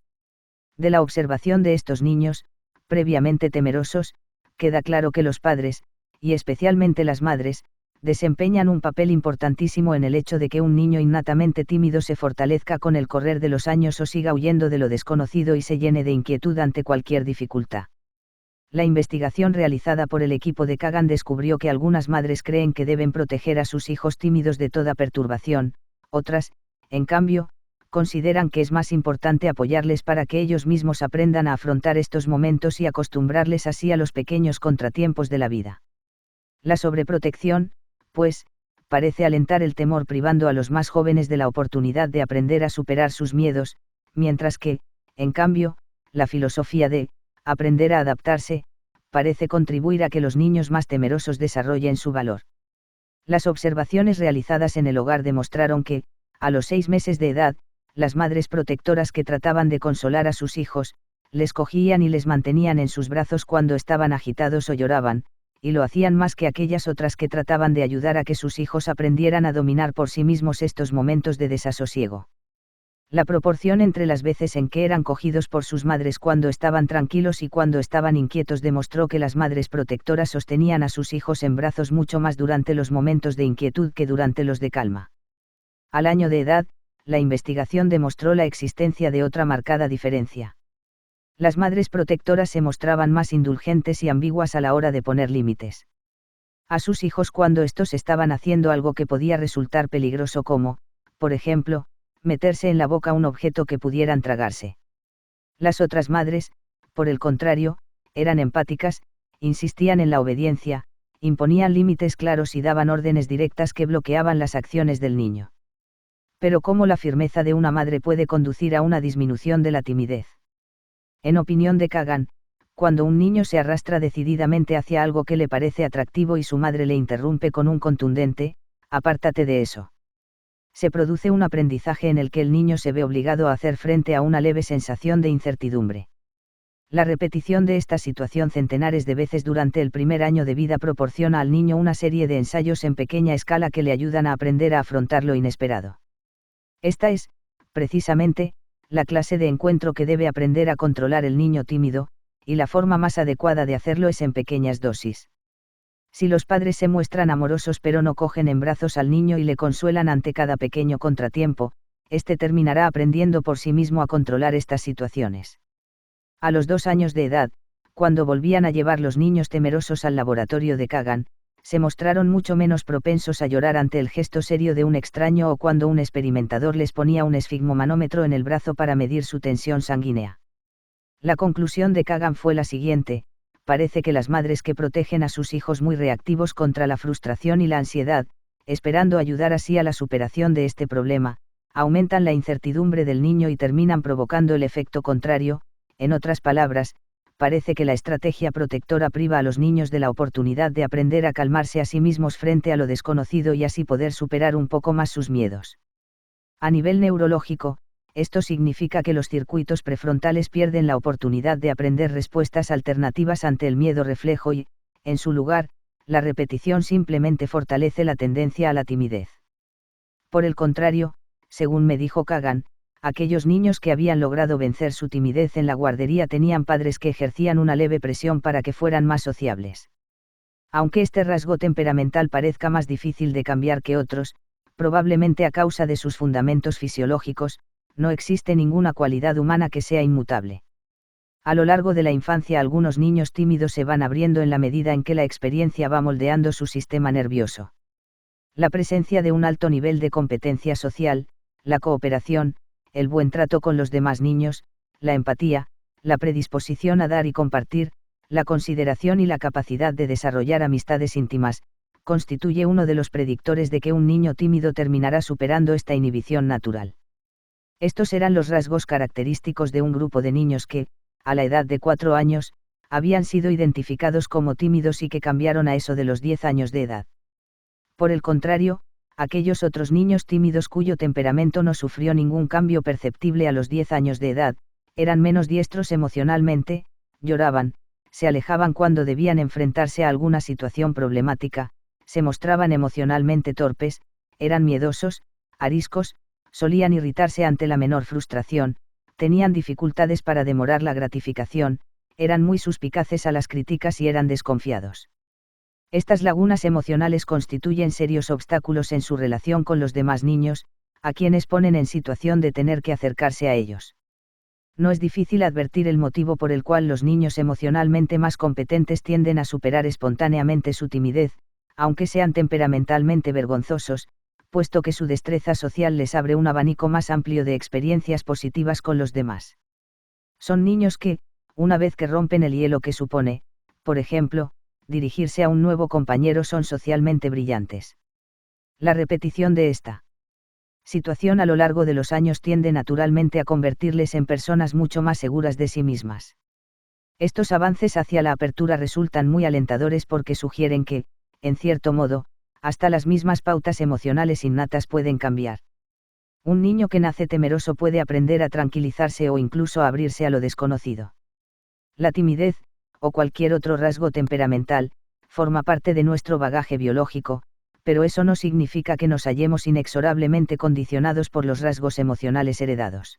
De la observación de estos niños, previamente temerosos, queda claro que los padres, y especialmente las madres, desempeñan un papel importantísimo en el hecho de que un niño innatamente tímido se fortalezca con el correr de los años o siga huyendo de lo desconocido y se llene de inquietud ante cualquier dificultad. La investigación realizada por el equipo de Kagan descubrió que algunas madres creen que deben proteger a sus hijos tímidos de toda perturbación, otras, en cambio, consideran que es más importante apoyarles para que ellos mismos aprendan a afrontar estos momentos y acostumbrarles así a los pequeños contratiempos de la vida. La sobreprotección, pues, parece alentar el temor privando a los más jóvenes de la oportunidad de aprender a superar sus miedos, mientras que, en cambio, la filosofía de aprender a adaptarse, parece contribuir a que los niños más temerosos desarrollen su valor. Las observaciones realizadas en el hogar demostraron que, a los 6 meses de edad, las madres protectoras que trataban de consolar a sus hijos, les cogían y les mantenían en sus brazos cuando estaban agitados o lloraban, y lo hacían más que aquellas otras que trataban de ayudar a que sus hijos aprendieran a dominar por sí mismos estos momentos de desasosiego. La proporción entre las veces en que eran cogidos por sus madres cuando estaban tranquilos y cuando estaban inquietos demostró que las madres protectoras sostenían a sus hijos en brazos mucho más durante los momentos de inquietud que durante los de calma. Al año de edad, la investigación demostró la existencia de otra marcada diferencia. Las madres protectoras se mostraban más indulgentes y ambiguas a la hora de poner límites a sus hijos cuando estos estaban haciendo algo que podía resultar peligroso como, por ejemplo, meterse en la boca un objeto que pudieran tragarse. Las otras madres, por el contrario, eran empáticas, insistían en la obediencia, imponían límites claros y daban órdenes directas que bloqueaban las acciones del niño. Pero ¿cómo la firmeza de una madre puede conducir a una disminución de la timidez? En opinión de Kagan, cuando un niño se arrastra decididamente hacia algo que le parece atractivo y su madre le interrumpe con un contundente, apártate de eso. Se produce un aprendizaje en el que el niño se ve obligado a hacer frente a una leve sensación de incertidumbre. La repetición de esta situación centenares de veces durante el primer año de vida proporciona al niño una serie de ensayos en pequeña escala que le ayudan a aprender a afrontar lo inesperado. Esta es, precisamente, la clase de encuentro que debe aprender a controlar el niño tímido, y la forma más adecuada de hacerlo es en pequeñas dosis. Si los padres se muestran amorosos pero no cogen en brazos al niño y le consuelan ante cada pequeño contratiempo, éste terminará aprendiendo por sí mismo a controlar estas situaciones. A los 2 años de edad, cuando volvían a llevar los niños temerosos al laboratorio de Kagan, se mostraron mucho menos propensos a llorar ante el gesto serio de un extraño o cuando un experimentador les ponía un esfigmomanómetro en el brazo para medir su tensión sanguínea. La conclusión de Kagan fue la siguiente: parece que las madres que protegen a sus hijos muy reactivos contra la frustración y la ansiedad, esperando ayudar así a la superación de este problema, aumentan la incertidumbre del niño y terminan provocando el efecto contrario. En otras palabras, parece que la estrategia protectora priva a los niños de la oportunidad de aprender a calmarse a sí mismos frente a lo desconocido y así poder superar un poco más sus miedos. A nivel neurológico, esto significa que los circuitos prefrontales pierden la oportunidad de aprender respuestas alternativas ante el miedo reflejo y, en su lugar, la repetición simplemente fortalece la tendencia a la timidez. Por el contrario, según me dijo Kagan, Aquellos niños que habían logrado vencer su timidez en la guardería tenían padres que ejercían una leve presión para que fueran más sociables. Aunque este rasgo temperamental parezca más difícil de cambiar que otros, probablemente a causa de sus fundamentos fisiológicos, no existe ninguna cualidad humana que sea inmutable. A lo largo de la infancia algunos niños tímidos se van abriendo en la medida en que la experiencia va moldeando su sistema nervioso. La presencia de un alto nivel de competencia social, la cooperación, el buen trato con los demás niños, la empatía, la predisposición a dar y compartir, la consideración y la capacidad de desarrollar amistades íntimas, constituye uno de los predictores de que un niño tímido terminará superando esta inhibición natural. Estos eran los rasgos característicos de un grupo de niños que, a la edad de 4 años, habían sido identificados como tímidos y que cambiaron a eso de los 10 años de edad. Por el contrario, aquellos otros niños tímidos cuyo temperamento no sufrió ningún cambio perceptible a los 10 años de edad, eran menos diestros emocionalmente, lloraban, se alejaban cuando debían enfrentarse a alguna situación problemática, se mostraban emocionalmente torpes, eran miedosos, ariscos, solían irritarse ante la menor frustración, tenían dificultades para demorar la gratificación, eran muy suspicaces a las críticas y eran desconfiados. Estas lagunas emocionales constituyen serios obstáculos en su relación con los demás niños, a quienes ponen en situación de tener que acercarse a ellos. No es difícil advertir el motivo por el cual los niños emocionalmente más competentes tienden a superar espontáneamente su timidez, aunque sean temperamentalmente vergonzosos, puesto que su destreza social les abre un abanico más amplio de experiencias positivas con los demás. Son niños que, una vez que rompen el hielo que supone, por ejemplo, dirigirse a un nuevo compañero, son socialmente brillantes. La repetición de esta situación a lo largo de los años tiende naturalmente a convertirles en personas mucho más seguras de sí mismas. Estos avances hacia la apertura resultan muy alentadores porque sugieren que, en cierto modo, hasta las mismas pautas emocionales innatas pueden cambiar. Un niño que nace temeroso puede aprender a tranquilizarse o incluso a abrirse a lo desconocido. La timidez, o cualquier otro rasgo temperamental, forma parte de nuestro bagaje biológico, pero eso no significa que nos hallemos inexorablemente condicionados por los rasgos emocionales heredados.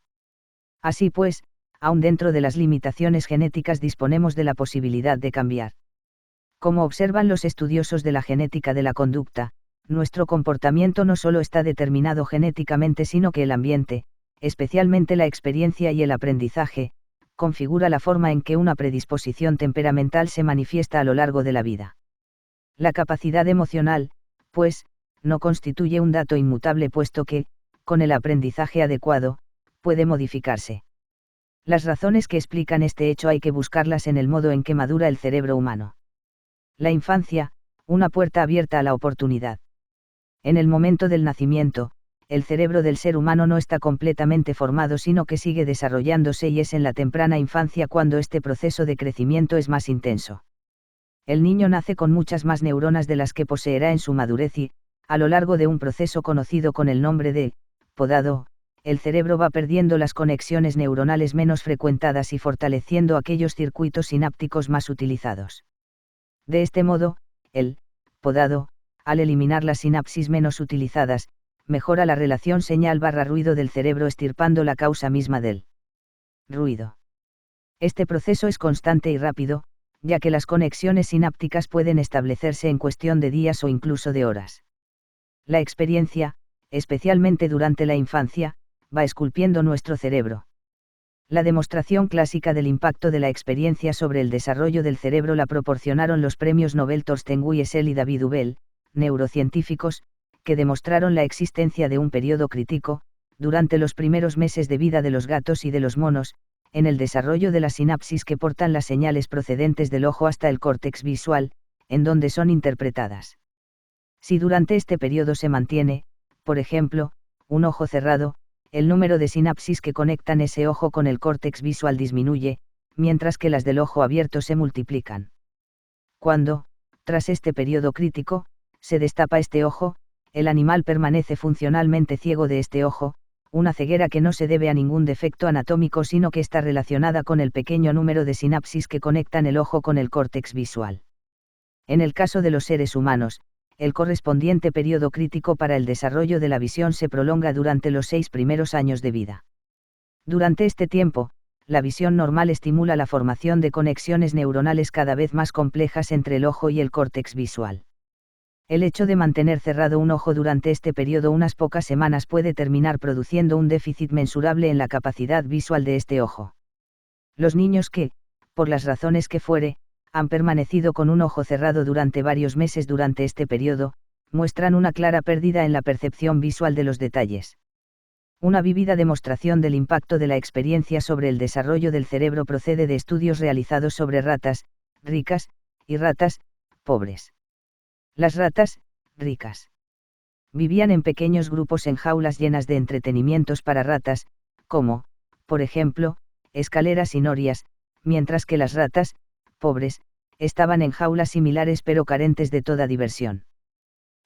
Así pues, aun dentro de las limitaciones genéticas disponemos de la posibilidad de cambiar. Como observan los estudiosos de la genética de la conducta, nuestro comportamiento no solo está determinado genéticamente, sino que el ambiente, especialmente la experiencia y el aprendizaje, configura la forma en que una predisposición temperamental se manifiesta a lo largo de la vida. La capacidad emocional, pues, no constituye un dato inmutable, puesto que, con el aprendizaje adecuado, puede modificarse. Las razones que explican este hecho hay que buscarlas en el modo en que madura el cerebro humano. La infancia, una puerta abierta a la oportunidad. En el momento del nacimiento, el cerebro del ser humano no está completamente formado, sino que sigue desarrollándose, y es en la temprana infancia cuando este proceso de crecimiento es más intenso. El niño nace con muchas más neuronas de las que poseerá en su madurez y, a lo largo de un proceso conocido con el nombre de podado, el cerebro va perdiendo las conexiones neuronales menos frecuentadas y fortaleciendo aquellos circuitos sinápticos más utilizados. De este modo, el podado, al eliminar las sinapsis menos utilizadas, mejora la relación señal/ruido del cerebro, estirpando la causa misma del ruido. Este proceso es constante y rápido, ya que las conexiones sinápticas pueden establecerse en cuestión de días o incluso de horas. La experiencia, especialmente durante la infancia, va esculpiendo nuestro cerebro. La demostración clásica del impacto de la experiencia sobre el desarrollo del cerebro la proporcionaron los premios Nobel Thorsten Wiesel y David Ubel, neurocientíficos, que demostraron la existencia de un periodo crítico, durante los primeros meses de vida de los gatos y de los monos, en el desarrollo de las sinapsis que portan las señales procedentes del ojo hasta el córtex visual, en donde son interpretadas. Si durante este periodo se mantiene, por ejemplo, un ojo cerrado, el número de sinapsis que conectan ese ojo con el córtex visual disminuye, mientras que las del ojo abierto se multiplican. Cuando, tras este periodo crítico, se destapa este ojo, el animal permanece funcionalmente ciego de este ojo, una ceguera que no se debe a ningún defecto anatómico, sino que está relacionada con el pequeño número de sinapsis que conectan el ojo con el córtex visual. En el caso de los seres humanos, el correspondiente periodo crítico para el desarrollo de la visión se prolonga durante los 6 primeros años de vida. Durante este tiempo, la visión normal estimula la formación de conexiones neuronales cada vez más complejas entre el ojo y el córtex visual. El hecho de mantener cerrado un ojo durante este periodo unas pocas semanas puede terminar produciendo un déficit mensurable en la capacidad visual de este ojo. Los niños que, por las razones que fuere, han permanecido con un ojo cerrado durante varios meses durante este periodo, muestran una clara pérdida en la percepción visual de los detalles. Una vívida demostración del impacto de la experiencia sobre el desarrollo del cerebro procede de estudios realizados sobre ratas, ricas, y ratas, pobres. Las ratas, ricas, vivían en pequeños grupos en jaulas llenas de entretenimientos para ratas, como, por ejemplo, escaleras y norias, mientras que las ratas, pobres, estaban en jaulas similares pero carentes de toda diversión.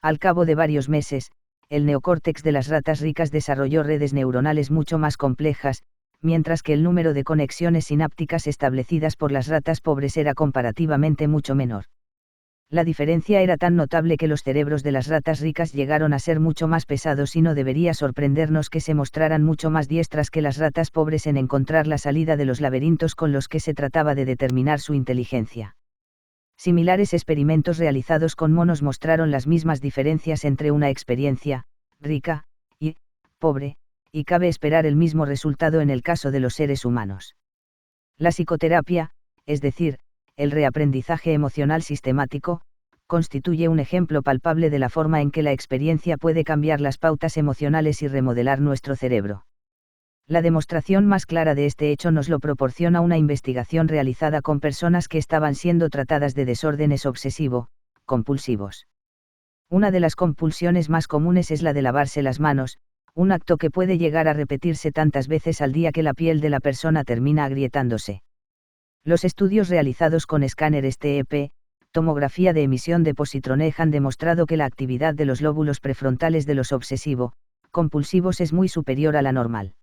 Al cabo de varios meses, el neocórtex de las ratas ricas desarrolló redes neuronales mucho más complejas, mientras que el número de conexiones sinápticas establecidas por las ratas pobres era comparativamente mucho menor. La diferencia era tan notable que los cerebros de las ratas ricas llegaron a ser mucho más pesados y no debería sorprendernos que se mostraran mucho más diestras que las ratas pobres en encontrar la salida de los laberintos con los que se trataba de determinar su inteligencia. Similares experimentos realizados con monos mostraron las mismas diferencias entre una experiencia, rica, y, pobre, y cabe esperar el mismo resultado en el caso de los seres humanos. La psicoterapia, es decir, el reaprendizaje emocional sistemático, constituye un ejemplo palpable de la forma en que la experiencia puede cambiar las pautas emocionales y remodelar nuestro cerebro. La demostración más clara de este hecho nos lo proporciona una investigación realizada con personas que estaban siendo tratadas de desórdenes obsesivo-compulsivos. Una de las compulsiones más comunes es la de lavarse las manos, un acto que puede llegar a repetirse tantas veces al día que la piel de la persona termina agrietándose. Los estudios realizados con escáneres TEP, tomografía de emisión de positrones han demostrado que la actividad de los lóbulos prefrontales de los obsesivo-compulsivos es muy superior a la normal.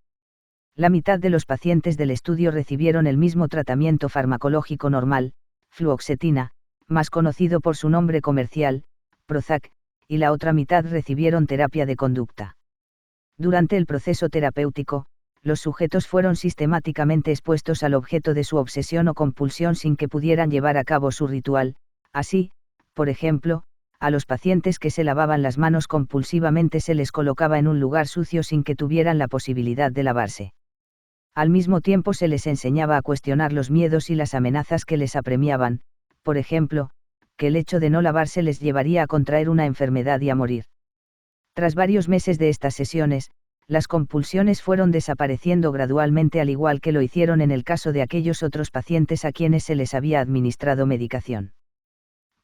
La mitad de los pacientes del estudio recibieron el mismo tratamiento farmacológico normal, fluoxetina, más conocido por su nombre comercial, Prozac, y la otra mitad recibieron terapia de conducta. Durante el proceso terapéutico, los sujetos fueron sistemáticamente expuestos al objeto de su obsesión o compulsión sin que pudieran llevar a cabo su ritual. Así, por ejemplo, a los pacientes que se lavaban las manos compulsivamente se les colocaba en un lugar sucio sin que tuvieran la posibilidad de lavarse. Al mismo tiempo se les enseñaba a cuestionar los miedos y las amenazas que les apremiaban, por ejemplo, que el hecho de no lavarse les llevaría a contraer una enfermedad y a morir. Tras varios meses de estas sesiones, las compulsiones fueron desapareciendo gradualmente al igual que lo hicieron en el caso de aquellos otros pacientes a quienes se les había administrado medicación.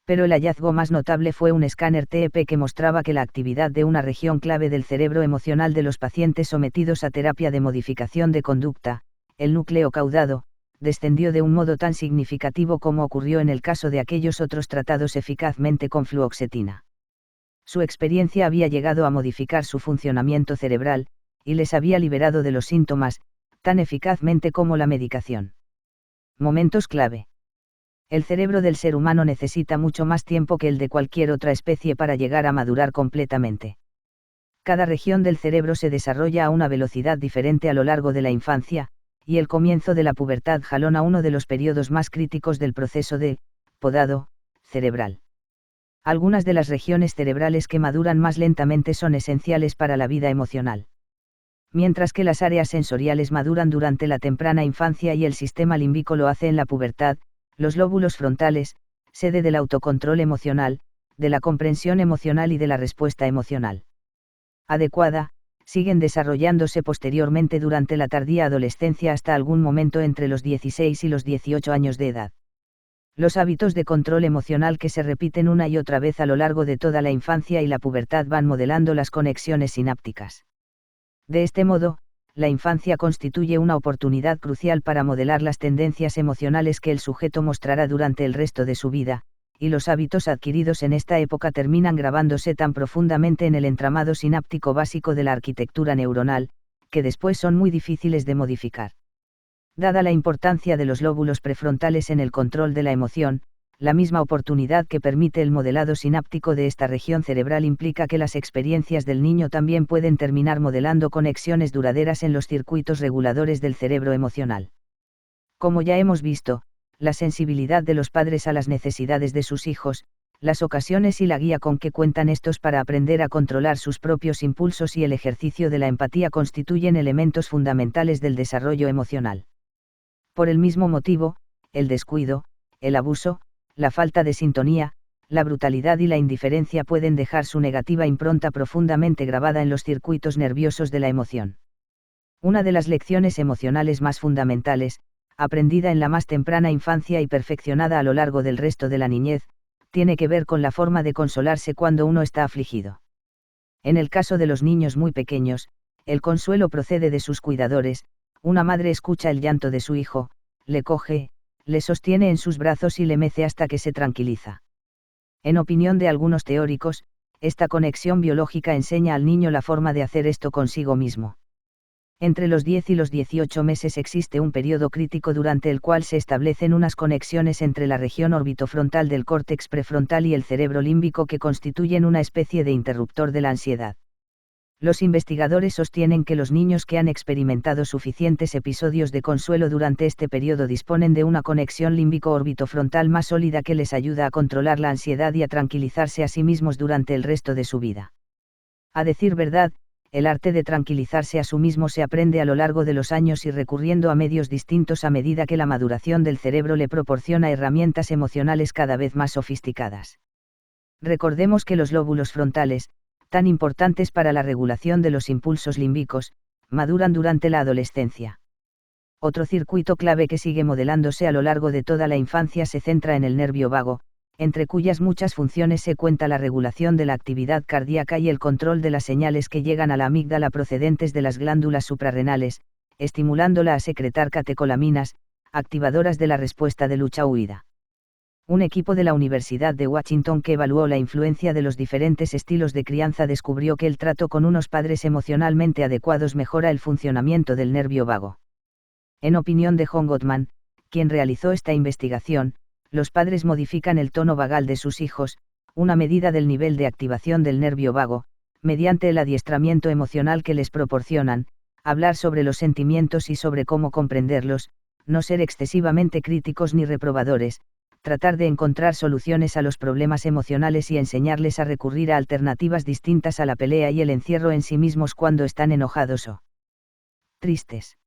Pero el hallazgo más notable fue un escáner TEP que mostraba que la actividad de una región clave del cerebro emocional de los pacientes sometidos a terapia de modificación de conducta, el núcleo caudado, descendió de un modo tan significativo como ocurrió en el caso de aquellos otros tratados eficazmente con fluoxetina. Su experiencia había llegado a modificar su funcionamiento cerebral, y les había liberado de los síntomas, tan eficazmente como la medicación. Momentos clave. El cerebro del ser humano necesita mucho más tiempo que el de cualquier otra especie para llegar a madurar completamente. Cada región del cerebro se desarrolla a una velocidad diferente a lo largo de la infancia, y el comienzo de la pubertad jalona uno de los periodos más críticos del proceso de podado cerebral. Algunas de las regiones cerebrales que maduran más lentamente son esenciales para la vida emocional. Mientras que las áreas sensoriales maduran durante la temprana infancia y el sistema límbico lo hace en la pubertad, los lóbulos frontales, sede del autocontrol emocional, de la comprensión emocional y de la respuesta emocional adecuada, siguen desarrollándose posteriormente durante la tardía adolescencia hasta algún momento entre los 16 y los 18 años de edad. Los hábitos de control emocional que se repiten una y otra vez a lo largo de toda la infancia y la pubertad van modelando las conexiones sinápticas. De este modo, la infancia constituye una oportunidad crucial para modelar las tendencias emocionales que el sujeto mostrará durante el resto de su vida, y los hábitos adquiridos en esta época terminan grabándose tan profundamente en el entramado sináptico básico de la arquitectura neuronal, que después son muy difíciles de modificar. Dada la importancia de los lóbulos prefrontales en el control de la emoción, La misma oportunidad que permite el modelado sináptico de esta región cerebral implica que las experiencias del niño también pueden terminar modelando conexiones duraderas en los circuitos reguladores del cerebro emocional. Como ya hemos visto, la sensibilidad de los padres a las necesidades de sus hijos, las ocasiones y la guía con que cuentan estos para aprender a controlar sus propios impulsos y el ejercicio de la empatía constituyen elementos fundamentales del desarrollo emocional. Por el mismo motivo, el descuido, el abuso, la falta de sintonía, la brutalidad y la indiferencia pueden dejar su negativa impronta profundamente grabada en los circuitos nerviosos de la emoción. Una de las lecciones emocionales más fundamentales, aprendida en la más temprana infancia y perfeccionada a lo largo del resto de la niñez, tiene que ver con la forma de consolarse cuando uno está afligido. En el caso de los niños muy pequeños, el consuelo procede de sus cuidadores. Una madre escucha el llanto de su hijo, le coge, le sostiene en sus brazos y le mece hasta que se tranquiliza. En opinión de algunos teóricos, esta conexión biológica enseña al niño la forma de hacer esto consigo mismo. Entre los 10 y los 18 meses existe un periodo crítico durante el cual se establecen unas conexiones entre la región orbitofrontal del córtex prefrontal y el cerebro límbico que constituyen una especie de interruptor de la ansiedad. Los investigadores sostienen que los niños que han experimentado suficientes episodios de consuelo durante este periodo disponen de una conexión límbico-orbitofrontal más sólida que les ayuda a controlar la ansiedad y a tranquilizarse a sí mismos durante el resto de su vida. A decir verdad, el arte de tranquilizarse a sí mismo se aprende a lo largo de los años y recurriendo a medios distintos a medida que la maduración del cerebro le proporciona herramientas emocionales cada vez más sofisticadas. Recordemos que los lóbulos frontales, tan importantes para la regulación de los impulsos límbicos, maduran durante la adolescencia. Otro circuito clave que sigue modelándose a lo largo de toda la infancia se centra en el nervio vago, entre cuyas muchas funciones se cuenta la regulación de la actividad cardíaca y el control de las señales que llegan a la amígdala procedentes de las glándulas suprarrenales, estimulándola a secretar catecolaminas, activadoras de la respuesta de lucha-huida. Un equipo de la Universidad de Washington que evaluó la influencia de los diferentes estilos de crianza descubrió que el trato con unos padres emocionalmente adecuados mejora el funcionamiento del nervio vago. En opinión de John Gottman, quien realizó esta investigación, los padres modifican el tono vagal de sus hijos, una medida del nivel de activación del nervio vago, mediante el adiestramiento emocional que les proporcionan, hablar sobre los sentimientos y sobre cómo comprenderlos, no ser excesivamente críticos ni reprobadores, tratar de encontrar soluciones a los problemas emocionales y enseñarles a recurrir a alternativas distintas a la pelea y el encierro en sí mismos cuando están enojados o tristes.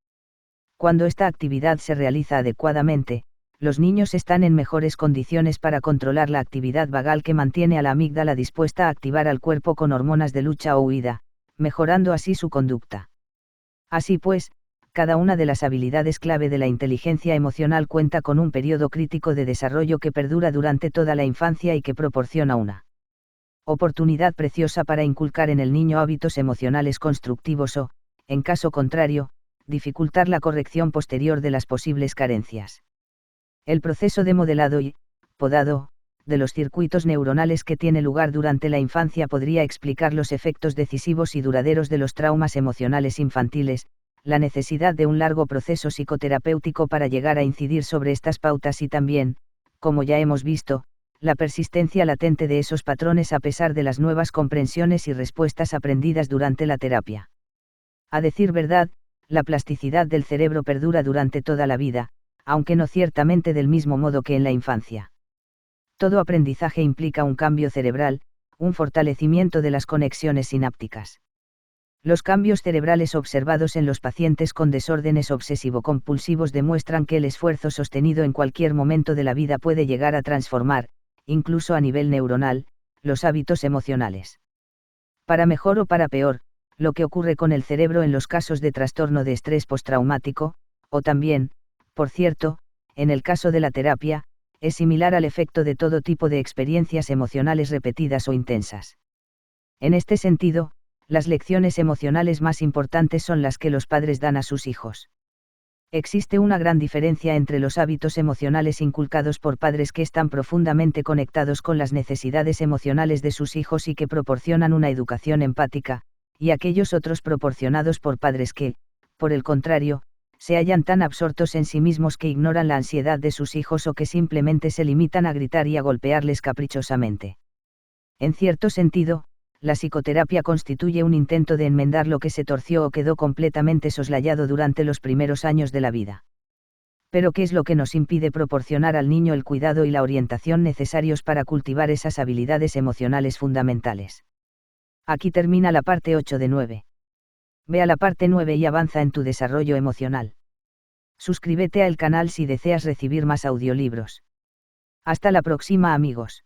Cuando esta actividad se realiza adecuadamente, los niños están en mejores condiciones para controlar la actividad vagal que mantiene a la amígdala dispuesta a activar al cuerpo con hormonas de lucha o huida, mejorando así su conducta. Así pues, cada una de las habilidades clave de la inteligencia emocional cuenta con un periodo crítico de desarrollo que perdura durante toda la infancia y que proporciona una oportunidad preciosa para inculcar en el niño hábitos emocionales constructivos o, en caso contrario, dificultar la corrección posterior de las posibles carencias. El proceso de modelado y podado de los circuitos neuronales que tiene lugar durante la infancia podría explicar los efectos decisivos y duraderos de los traumas emocionales infantiles, la necesidad de un largo proceso psicoterapéutico para llegar a incidir sobre estas pautas y también, como ya hemos visto, la persistencia latente de esos patrones a pesar de las nuevas comprensiones y respuestas aprendidas durante la terapia. A decir verdad, la plasticidad del cerebro perdura durante toda la vida, aunque no ciertamente del mismo modo que en la infancia. Todo aprendizaje implica un cambio cerebral, un fortalecimiento de las conexiones sinápticas. Los cambios cerebrales observados en los pacientes con desórdenes obsesivo-compulsivos demuestran que el esfuerzo sostenido en cualquier momento de la vida puede llegar a transformar, incluso a nivel neuronal, los hábitos emocionales. Para mejor o para peor, lo que ocurre con el cerebro en los casos de trastorno de estrés postraumático, o también, por cierto, en el caso de la terapia, es similar al efecto de todo tipo de experiencias emocionales repetidas o intensas. En este sentido, las lecciones emocionales más importantes son las que los padres dan a sus hijos. Existe una gran diferencia entre los hábitos emocionales inculcados por padres que están profundamente conectados con las necesidades emocionales de sus hijos y que proporcionan una educación empática, y aquellos otros proporcionados por padres que, por el contrario, se hallan tan absortos en sí mismos que ignoran la ansiedad de sus hijos o que simplemente se limitan a gritar y a golpearles caprichosamente. En cierto sentido, la psicoterapia constituye un intento de enmendar lo que se torció o quedó completamente soslayado durante los primeros años de la vida. Pero ¿qué es lo que nos impide proporcionar al niño el cuidado y la orientación necesarios para cultivar esas habilidades emocionales fundamentales? Aquí termina la parte 8 de 9. Ve a la parte 9 y avanza en tu desarrollo emocional. Suscríbete al canal si deseas recibir más audiolibros. Hasta la próxima, amigos.